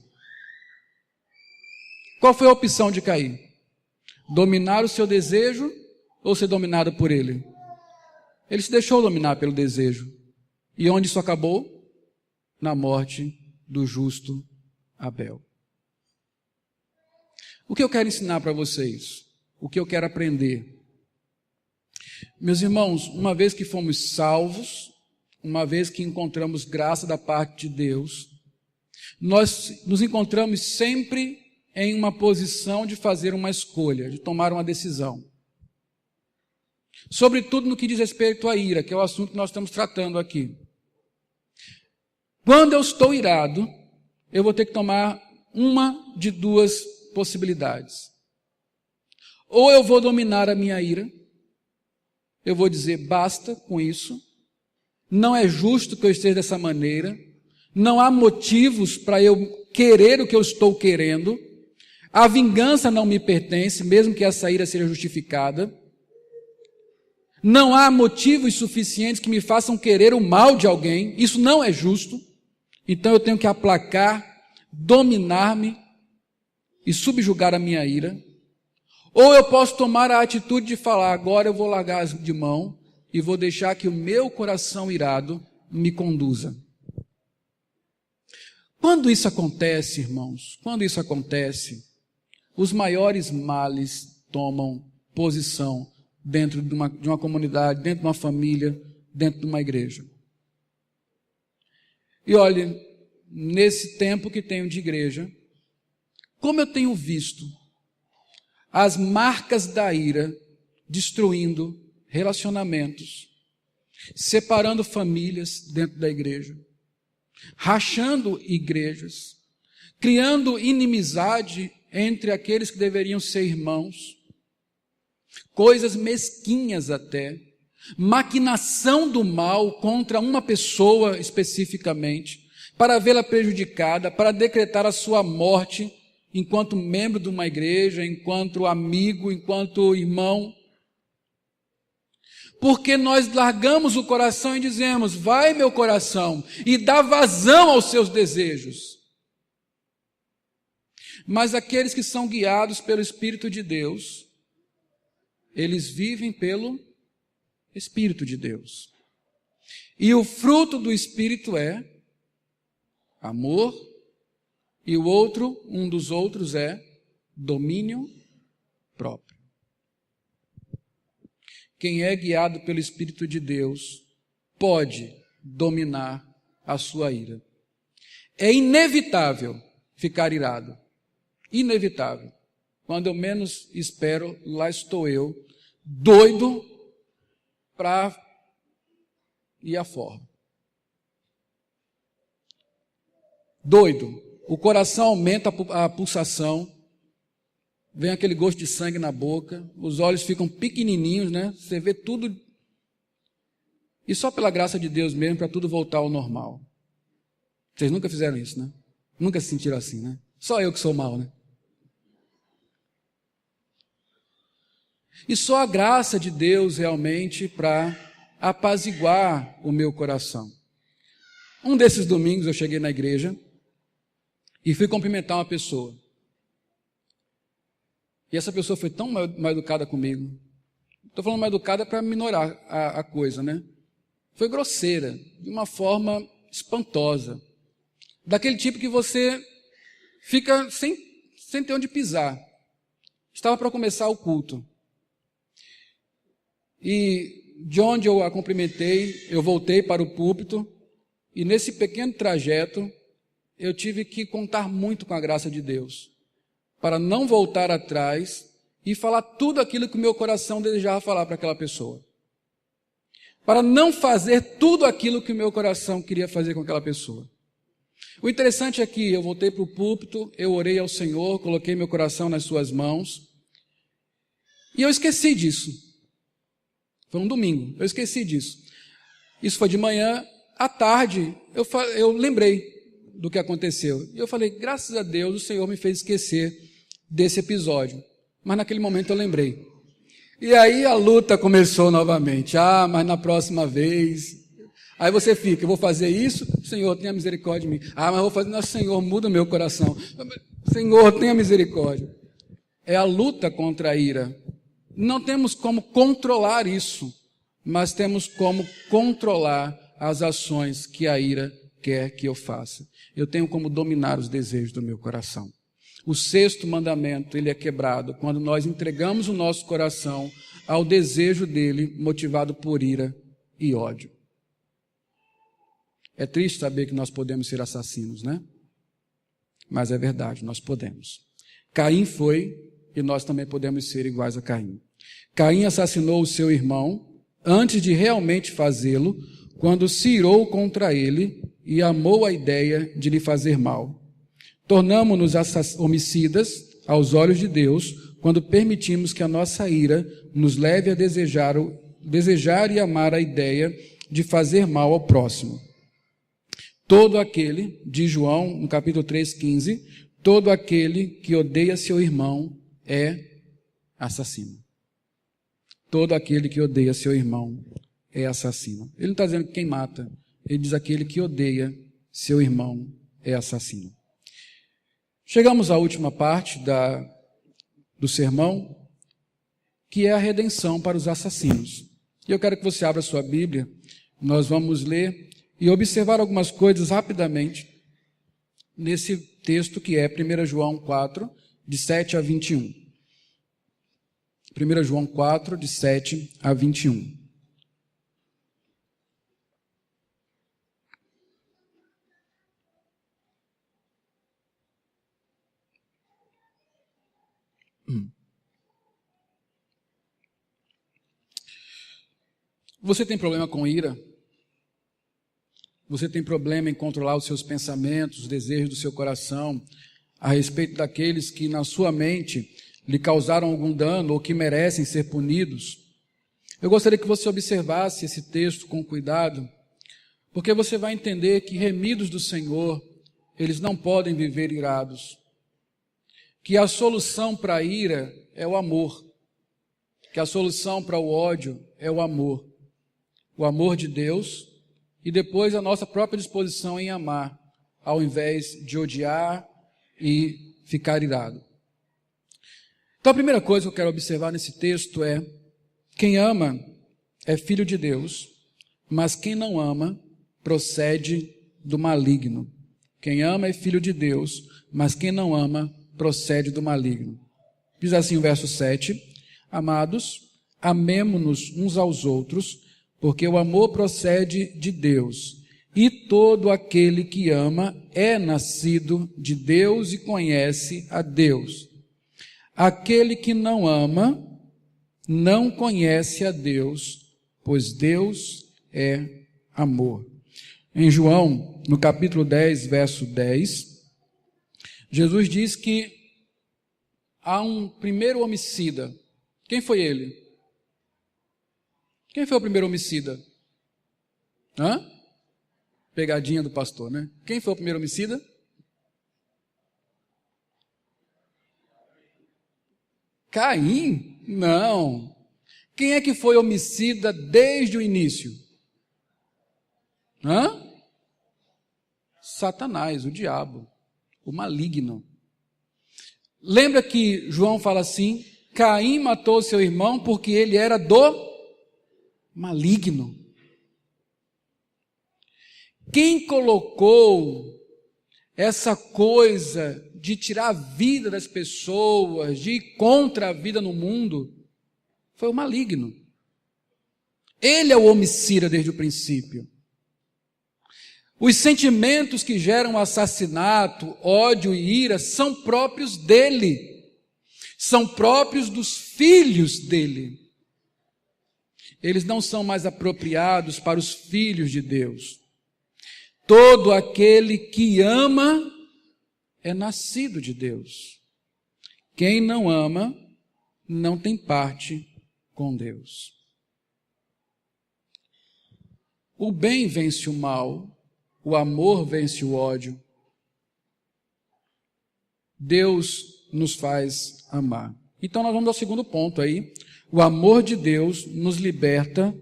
Qual foi a opção de Caim? Dominar o seu desejo ou ser dominado por ele? Ele se deixou dominar pelo desejo. E onde isso acabou? Na morte do justo Abel. O que eu quero ensinar para vocês? O que eu quero aprender? Meus irmãos, uma vez que fomos salvos, uma vez que encontramos graça da parte de Deus, nós nos encontramos sempre em uma posição de fazer uma escolha, de tomar uma decisão. Sobretudo no que diz respeito à ira, que é o assunto que nós estamos tratando aqui. Quando eu estou irado, eu vou ter que tomar uma de duas possibilidades. Ou eu vou dominar a minha ira, eu vou dizer basta com isso, não é justo que eu esteja dessa maneira, não há motivos para eu querer o que eu estou querendo, a vingança não me pertence, mesmo que essa ira seja justificada, não há motivos suficientes que me façam querer o mal de alguém, isso não é justo, então eu tenho que aplacar, dominar-me e subjugar a minha ira. Ou eu posso tomar a atitude de falar, agora eu vou largar de mão e vou deixar que o meu coração irado me conduza. Quando isso acontece, irmãos, quando isso acontece, os maiores males tomam posição dentro de uma comunidade, dentro de uma família, dentro de uma igreja. E olhe, nesse tempo que tenho de igreja, como eu tenho visto as marcas da ira destruindo relacionamentos, separando famílias dentro da igreja, rachando igrejas, criando inimizade entre aqueles que deveriam ser irmãos, coisas mesquinhas até, maquinação do mal contra uma pessoa especificamente, para vê-la prejudicada, para decretar a sua morte enquanto membro de uma igreja, enquanto amigo, enquanto irmão. Porque nós largamos o coração e dizemos, vai meu coração, e dá vazão aos seus desejos. Mas aqueles que são guiados pelo Espírito de Deus, eles vivem pelo Espírito de Deus. E o fruto do Espírito é amor, e o outro, um dos outros é domínio próprio. Quem é guiado pelo Espírito de Deus pode dominar a sua ira. É inevitável ficar irado. Inevitável. Quando eu menos espero, lá estou eu, doido para ir à forma. Doido. O coração aumenta a pulsação, vem aquele gosto de sangue na boca, os olhos ficam pequenininhos, né? Você vê tudo. E só pela graça de Deus mesmo, para tudo voltar ao normal. Vocês nunca fizeram isso, né? Nunca se sentiram assim, né? Só eu que sou mau, né? E só a graça de Deus realmente para apaziguar o meu coração. Um desses domingos eu cheguei na igreja e fui cumprimentar uma pessoa. E essa pessoa foi tão mal educada comigo. Estou falando mal educada para minorar a coisa, né? Foi grosseira, de uma forma espantosa. Daquele tipo que você fica sem ter onde pisar. Estava para começar o culto. E de onde eu a cumprimentei, eu voltei para o púlpito. E nesse pequeno trajeto, eu tive que contar muito com a graça de Deus, para não voltar atrás e falar tudo aquilo que o meu coração desejava falar para aquela pessoa. Para não fazer tudo aquilo que o meu coração queria fazer com aquela pessoa. O interessante é que eu voltei para o púlpito, eu orei ao Senhor, coloquei meu coração nas suas mãos, e eu esqueci disso. Foi um domingo, eu esqueci disso. Isso foi de manhã. À tarde, eu lembrei do que aconteceu. E eu falei, graças a Deus o Senhor me fez esquecer desse episódio. Mas naquele momento eu lembrei. E aí a luta começou novamente. Mas na próxima vez... Aí você fica, eu vou fazer isso, Senhor, tenha misericórdia de mim. Mas eu vou fazer, não, Senhor, muda o meu coração. Senhor, tenha misericórdia. É a luta contra a ira. Não temos como controlar isso, mas temos como controlar as ações que a ira quer que eu faça. Eu tenho como dominar os desejos do meu coração. O sexto mandamento, ele é quebrado quando nós entregamos o nosso coração ao desejo dele, motivado por ira e ódio. É triste saber que nós podemos ser assassinos, né? Mas é verdade, nós podemos. Caim foi, e nós também podemos ser iguais a Caim. Caim assassinou o seu irmão antes de realmente fazê-lo, quando se irou contra ele e amou a ideia de lhe fazer mal. Tornamo-nos homicidas aos olhos de Deus quando permitimos que a nossa ira nos leve a desejar e amar a ideia de fazer mal ao próximo. Todo aquele, diz João, no capítulo 3,15, todo aquele que odeia seu irmão é assassino. Todo aquele que odeia seu irmão é assassino. Ele não está dizendo quem mata, ele diz aquele que odeia seu irmão é assassino. Chegamos à última parte do sermão, que é a redenção para os assassinos. E eu quero que você abra sua Bíblia, nós vamos ler e observar algumas coisas rapidamente nesse texto que é 1 João 4, de 7 a 21. 1 João 4, de 7 a 21. Você tem problema com ira? Você tem problema em controlar os seus pensamentos, os desejos do seu coração, a respeito daqueles que na sua mente lhe causaram algum dano ou que merecem ser punidos? Eu gostaria que você observasse esse texto com cuidado, porque você vai entender que remidos do Senhor, eles não podem viver irados. Que a solução para a ira é o amor. Que a solução para o ódio é o amor. O amor de Deus e depois a nossa própria disposição em amar, ao invés de odiar e ficar irado. Então a primeira coisa que eu quero observar nesse texto é: quem ama é filho de Deus, mas quem não ama procede do maligno. Quem ama é filho de Deus, mas quem não ama procede do maligno. Diz assim o verso 7: Amados, amemo-nos uns aos outros, porque o amor procede de Deus, e todo aquele que ama é nascido de Deus e conhece a Deus. Aquele que não ama não conhece a Deus, pois Deus é amor. Em João, no capítulo 10, verso 10, Jesus diz que há um primeiro homicida. Quem foi ele? Quem foi o primeiro homicida? Pegadinha do pastor, né? Quem foi o primeiro homicida? Caim? Não. Quem é que foi homicida desde o início? Satanás, o diabo, o maligno. Lembra que João fala assim: Caim matou seu irmão porque ele era do maligno. Quem colocou essa coisa de tirar a vida das pessoas, de ir contra a vida no mundo, foi o maligno. Ele é o homicida desde o princípio. Os sentimentos que geram assassinato, ódio e ira são próprios dele, são próprios dos filhos dele. Eles não são mais apropriados para os filhos de Deus. Todo aquele que ama é nascido de Deus. Quem não ama não tem parte com Deus. O bem vence o mal, o amor vence o ódio, Deus nos faz amar. Então nós vamos ao segundo ponto aí. O amor de Deus nos liberta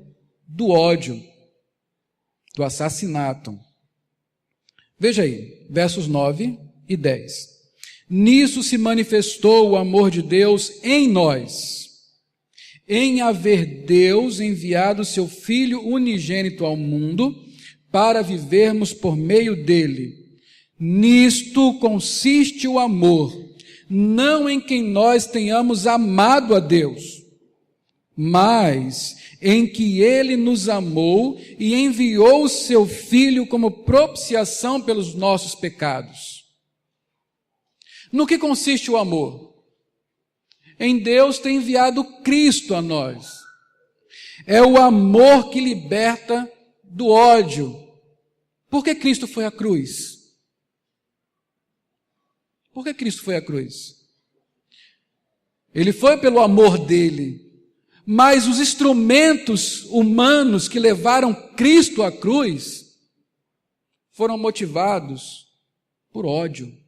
do ódio, do assassinato. Veja aí, versos 9 e 10. Nisso se manifestou o amor de Deus em nós, em haver Deus enviado seu Filho unigênito ao mundo para vivermos por meio dele. Nisto consiste o amor, não em quem nós tenhamos amado a Deus, mas em que ele nos amou e enviou o seu Filho como propiciação pelos nossos pecados. No que consiste o amor? Em Deus ter enviado Cristo a nós. É o amor que liberta do ódio. Por que Cristo foi à cruz? Por que Cristo foi à cruz? Ele foi pelo amor dele. Mas os instrumentos humanos que levaram Cristo à cruz foram motivados por ódio.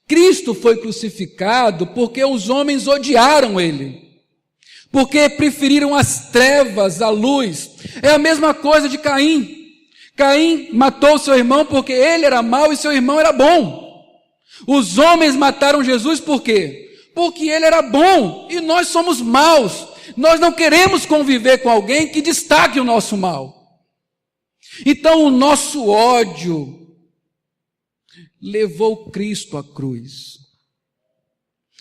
Cristo foi crucificado porque os homens odiaram ele, porque preferiram as trevas à luz. É a mesma coisa de Caim. Caim matou seu irmão porque ele era mau e seu irmão era bom. Os homens mataram Jesus por quê? Porque ele era bom e nós somos maus. Nós não queremos conviver com alguém que destaque o nosso mal. Então o nosso ódio levou Cristo à cruz.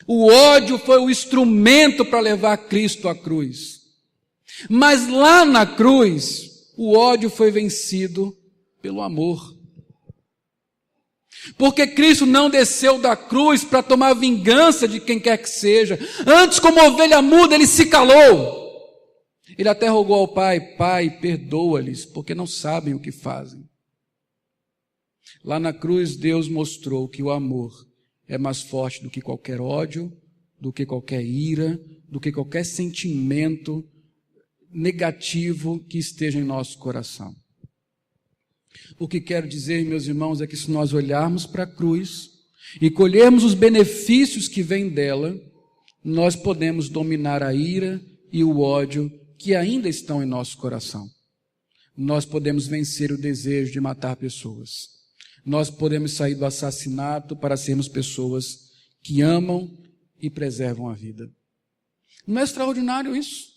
O ódio foi o instrumento para levar Cristo à cruz. Mas lá na cruz, o ódio foi vencido pelo amor. Porque Cristo não desceu da cruz para tomar vingança de quem quer que seja. Antes, como ovelha muda, ele se calou. Ele até rogou ao Pai: Pai, perdoa-lhes, porque não sabem o que fazem. Lá na cruz, Deus mostrou que o amor é mais forte do que qualquer ódio, do que qualquer ira, do que qualquer sentimento negativo que esteja em nosso coração. O que quero dizer, meus irmãos, é que se nós olharmos para a cruz e colhermos os benefícios que vêm dela, nós podemos dominar a ira e o ódio que ainda estão em nosso coração. Nós podemos vencer o desejo de matar pessoas. Nós podemos sair do assassinato para sermos pessoas que amam e preservam a vida. Não é extraordinário isso?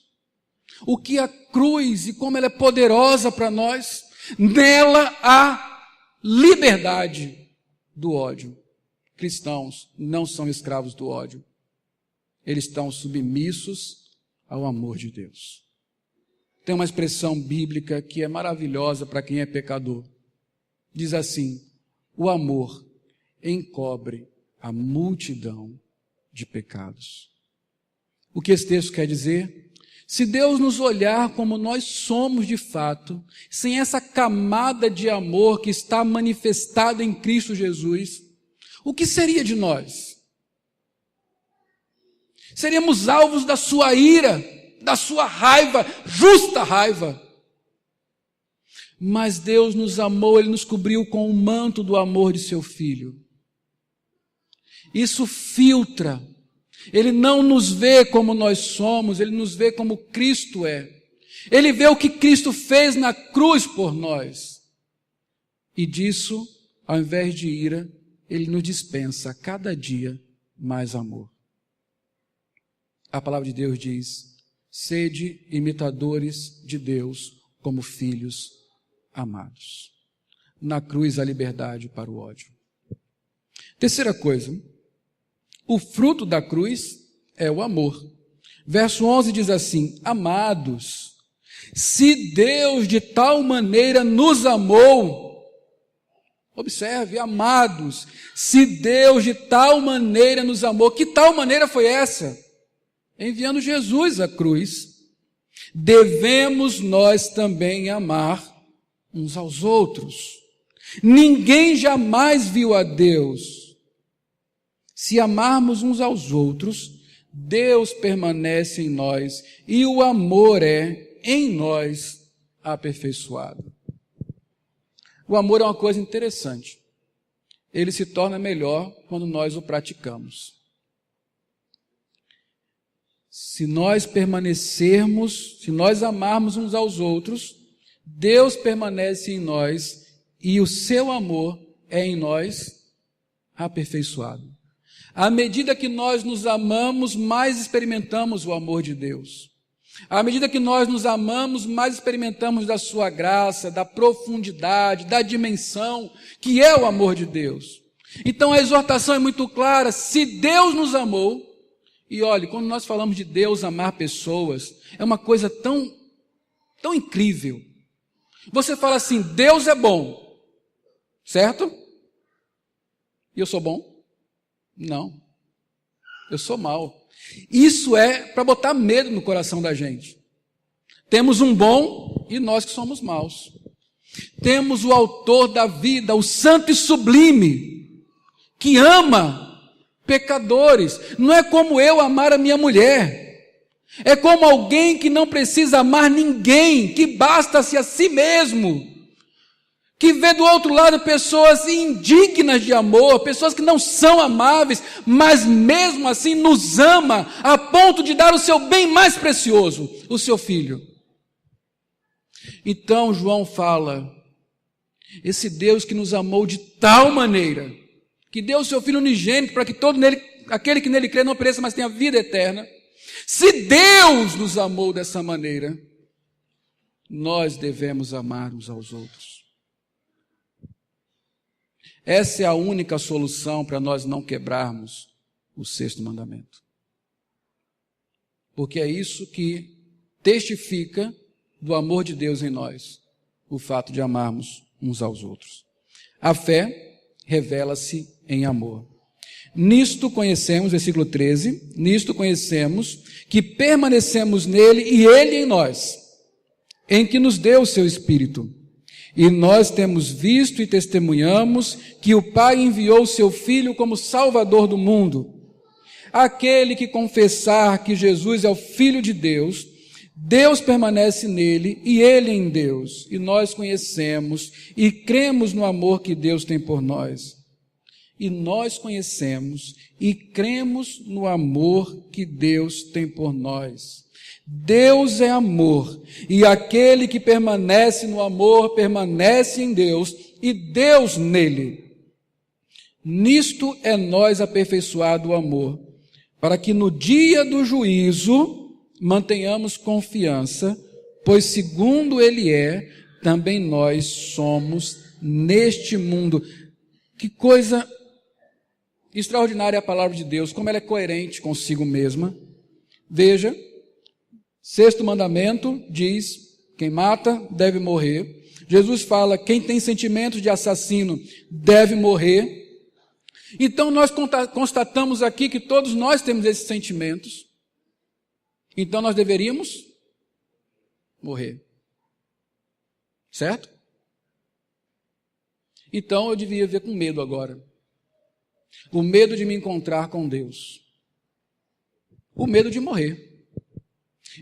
O que a cruz e como ela é poderosa para nós, nela há liberdade do ódio. Cristãos não são escravos do ódio. Eles estão submissos ao amor de Deus. Tem uma expressão bíblica que é maravilhosa para quem é pecador. Diz assim: o amor encobre a multidão de pecados. O que esse texto quer dizer? Se Deus nos olhar como nós somos de fato, sem essa camada de amor que está manifestada em Cristo Jesus, o que seria de nós? Seríamos alvos da sua ira, da sua raiva, justa raiva. Mas Deus nos amou, Ele nos cobriu com o manto do amor de seu Filho. Isso filtra. Ele não nos vê como nós somos, Ele nos vê como Cristo é. Ele vê o que Cristo fez na cruz por nós. E disso, ao invés de ira, Ele nos dispensa a cada dia mais amor. A palavra de Deus diz: sede imitadores de Deus como filhos amados. Na cruz a liberdade para o ódio. Terceira coisa, o fruto da cruz é o amor. Verso 11 diz assim: amados, se Deus de tal maneira nos amou, observe, amados, se Deus de tal maneira nos amou, que tal maneira foi essa? Enviando Jesus à cruz, devemos nós também amar uns aos outros. Ninguém jamais viu a Deus. Se amarmos uns aos outros, Deus permanece em nós e o amor é em nós aperfeiçoado. O amor é uma coisa interessante. ele se torna melhor quando nós o praticamos. Se nós permanecermos, se nós amarmos uns aos outros, Deus permanece em nós e o seu amor é em nós aperfeiçoado. À medida que nós nos amamos, mais experimentamos o amor de Deus. À medida que nós nos amamos, mais experimentamos da sua graça, da profundidade, da dimensão que é o amor de Deus. Então a exortação é muito clara: se Deus nos amou, e olhe, quando nós falamos de Deus amar pessoas, é uma coisa tão incrível. Você fala assim: Deus é bom, certo? E eu sou bom? Não, eu sou mau. Isso é para botar medo no coração da gente. Temos um bom e nós que somos maus. Temos o autor da vida, o santo e sublime, que ama pecadores. Não é como eu amar a minha mulher. É como alguém que não precisa amar ninguém, que basta-se a si mesmo, que vê do outro lado pessoas indignas de amor, pessoas que não são amáveis, mas mesmo assim nos ama a ponto de dar o seu bem mais precioso, o seu filho. Então João fala, esse Deus que nos amou de tal maneira, que deu o seu Filho unigênito para que aquele que nele crê não pereça, mas tenha vida eterna. Se Deus nos amou dessa maneira, nós devemos amar uns aos outros. Essa é a única solução para nós não quebrarmos o sexto mandamento. Porque é isso que testifica do amor de Deus em nós, o fato de amarmos uns aos outros. A fé revela-se em amor. Nisto conhecemos, versículo 13, nisto conhecemos que permanecemos nele e ele em nós, em que nos deu o seu Espírito. E nós temos visto e testemunhamos que o Pai enviou o seu Filho como Salvador do mundo. Aquele que confessar que Jesus é o Filho de Deus, Deus permanece nele e ele em Deus. E nós conhecemos e cremos no amor que Deus tem por nós. E nós conhecemos e cremos no amor que Deus tem por nós. Deus é amor, e aquele que permanece no amor, permanece em Deus, e Deus nele. Nisto é nós aperfeiçoado o amor, para que no dia do juízo mantenhamos confiança, pois segundo ele é, também nós somos neste mundo. Que coisa extraordinária é a palavra de Deus, como ela é coerente consigo mesma. Veja, sexto mandamento diz, quem mata deve morrer. Jesus fala, quem tem sentimentos de assassino deve morrer. Então nós constatamos aqui que todos nós temos esses sentimentos. Então nós deveríamos morrer. Certo? Então eu devia viver com medo agora. O medo de me encontrar com Deus. O medo de morrer.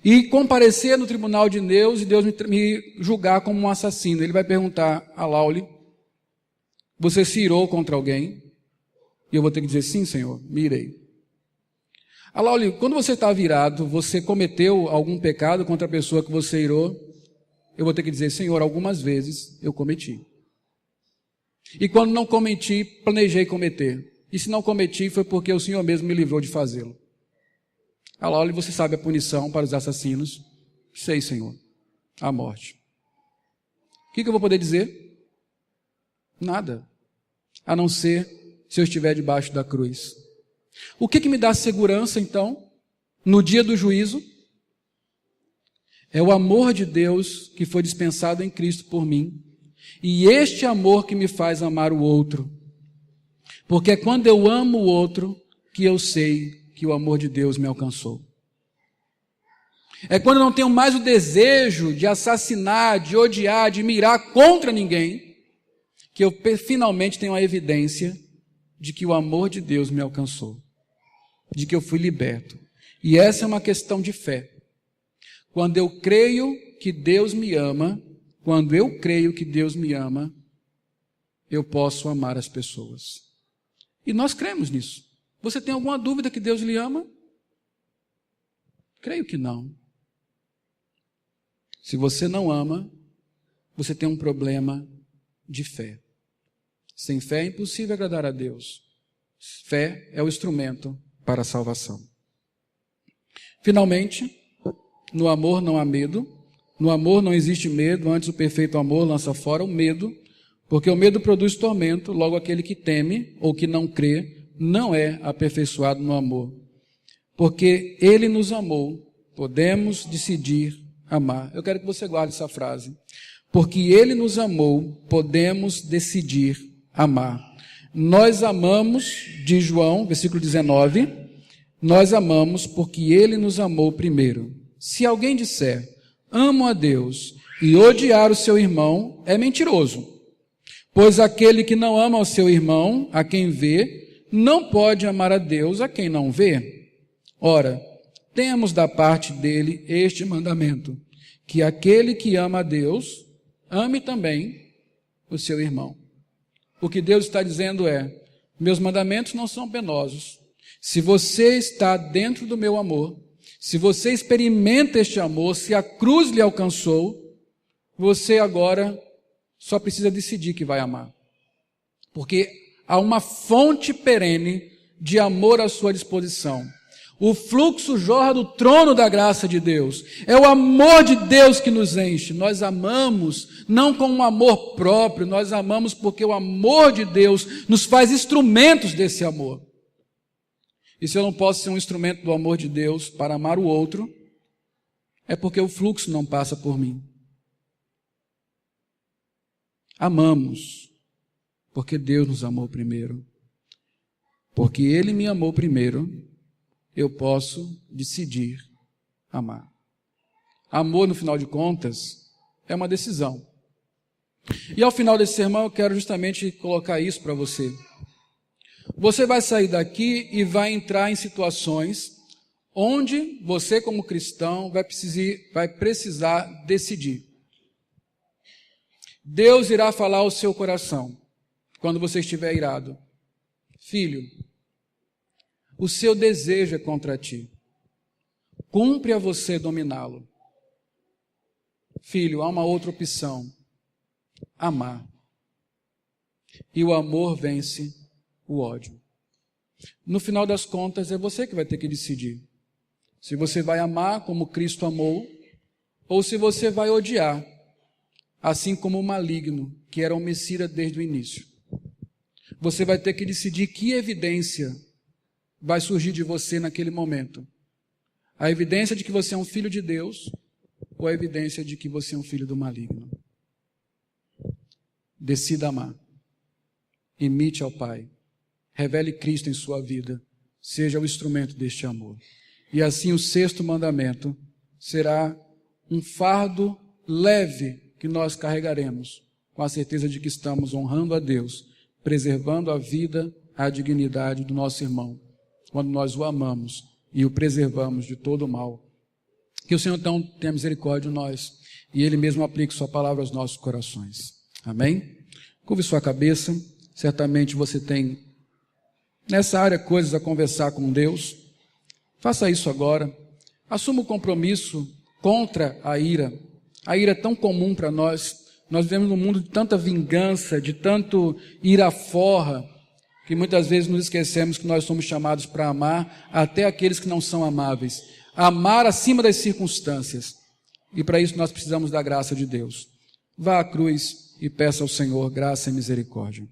E comparecer no tribunal de Deus e Deus me julgar como um assassino. Ele vai perguntar a Laule, você se irou contra alguém? E eu vou ter que dizer, sim, Senhor, me irei. A Laule, quando você está virado, você cometeu algum pecado contra a pessoa que você irou? Eu vou ter que dizer, Senhor, algumas vezes eu cometi. E quando não cometi, planejei cometer. E se não cometi, foi porque o Senhor mesmo me livrou de fazê-lo. A Laule, você sabe a punição para os assassinos? Sei, Senhor, a morte. O que eu vou poder dizer? Nada, a não ser se eu estiver debaixo da cruz. O que me dá segurança, então, no dia do juízo? É o amor de Deus que foi dispensado em Cristo por mim, e este amor que me faz amar o outro. Porque é quando eu amo o outro que eu sei que o amor de Deus me alcançou. É quando eu não tenho mais o desejo de assassinar, de odiar, de mirar contra ninguém, que eu finalmente tenho a evidência de que o amor de Deus me alcançou, de que eu fui liberto. E essa é uma questão de fé. Quando eu creio que Deus me ama, eu posso amar as pessoas. E nós cremos nisso. Você tem alguma dúvida que Deus lhe ama? Creio que não. Se você não ama, você tem um problema de fé. Sem fé é impossível agradar a Deus. Fé é o instrumento para a salvação. Finalmente, no amor não há medo. No amor não existe medo, antes o perfeito amor lança fora o medo, porque o medo produz tormento, logo aquele que teme ou que não crê não é aperfeiçoado no amor. Porque ele nos amou, podemos decidir amar. Eu quero que você guarde essa frase. Porque ele nos amou, podemos decidir amar. Nós amamos, diz João, versículo 19, nós amamos porque ele nos amou primeiro. Se alguém disser, amo a Deus, e odiar o seu irmão, é mentiroso. Pois aquele que não ama o seu irmão, a quem vê, não pode amar a Deus, a quem não vê. Ora, temos da parte dele este mandamento, que aquele que ama a Deus, ame também o seu irmão. O que Deus está dizendo é, meus mandamentos não são penosos. Se você está dentro do meu amor, se você experimenta este amor, se a cruz lhe alcançou, você agora só precisa decidir que vai amar. Porque há uma fonte perene de amor à sua disposição. O fluxo jorra do trono da graça de Deus. É o amor de Deus que nos enche. Nós amamos não com um amor próprio, nós amamos porque o amor de Deus nos faz instrumentos desse amor. E se eu não posso ser um instrumento do amor de Deus para amar o outro, é porque o fluxo não passa por mim. Amamos, porque Deus nos amou primeiro. Porque Ele me amou primeiro, eu posso decidir amar. Amor, no final de contas, é uma decisão. E ao final desse sermão eu quero justamente colocar isso para você. Você vai sair daqui e vai entrar em situações onde você, como cristão, vai precisar decidir. Deus irá falar ao seu coração quando você estiver irado. Filho, o seu desejo é contra ti. Cumpre a você dominá-lo. Filho, há uma outra opção. Amar. E o amor vence o ódio. No final das contas, é você que vai ter que decidir. Se você vai amar como Cristo amou, ou se você vai odiar, assim como o maligno, que era homicida desde o início. Você vai ter que decidir que evidência vai surgir de você naquele momento. A evidência de que você é um filho de Deus, ou a evidência de que você é um filho do maligno. Decida amar. Imite ao Pai. Revele Cristo em sua vida. Seja o instrumento deste amor. E assim o sexto mandamento será um fardo leve que nós carregaremos, com a certeza de que estamos honrando a Deus, preservando a vida, a dignidade do nosso irmão, quando nós o amamos e o preservamos de todo o mal. Que o Senhor então tenha misericórdia de nós e Ele mesmo aplique sua palavra aos nossos corações. Amém? Curve sua cabeça. Certamente você tem nessa área coisas a conversar com Deus. Faça isso agora. Assuma o compromisso contra a ira. A ira é tão comum para nós. Nós vivemos num mundo de tanta vingança, de tanto iraforra, que muitas vezes nos esquecemos que nós somos chamados para amar até aqueles que não são amáveis. Amar acima das circunstâncias. E para isso nós precisamos da graça de Deus. Vá à cruz e peça ao Senhor graça e misericórdia.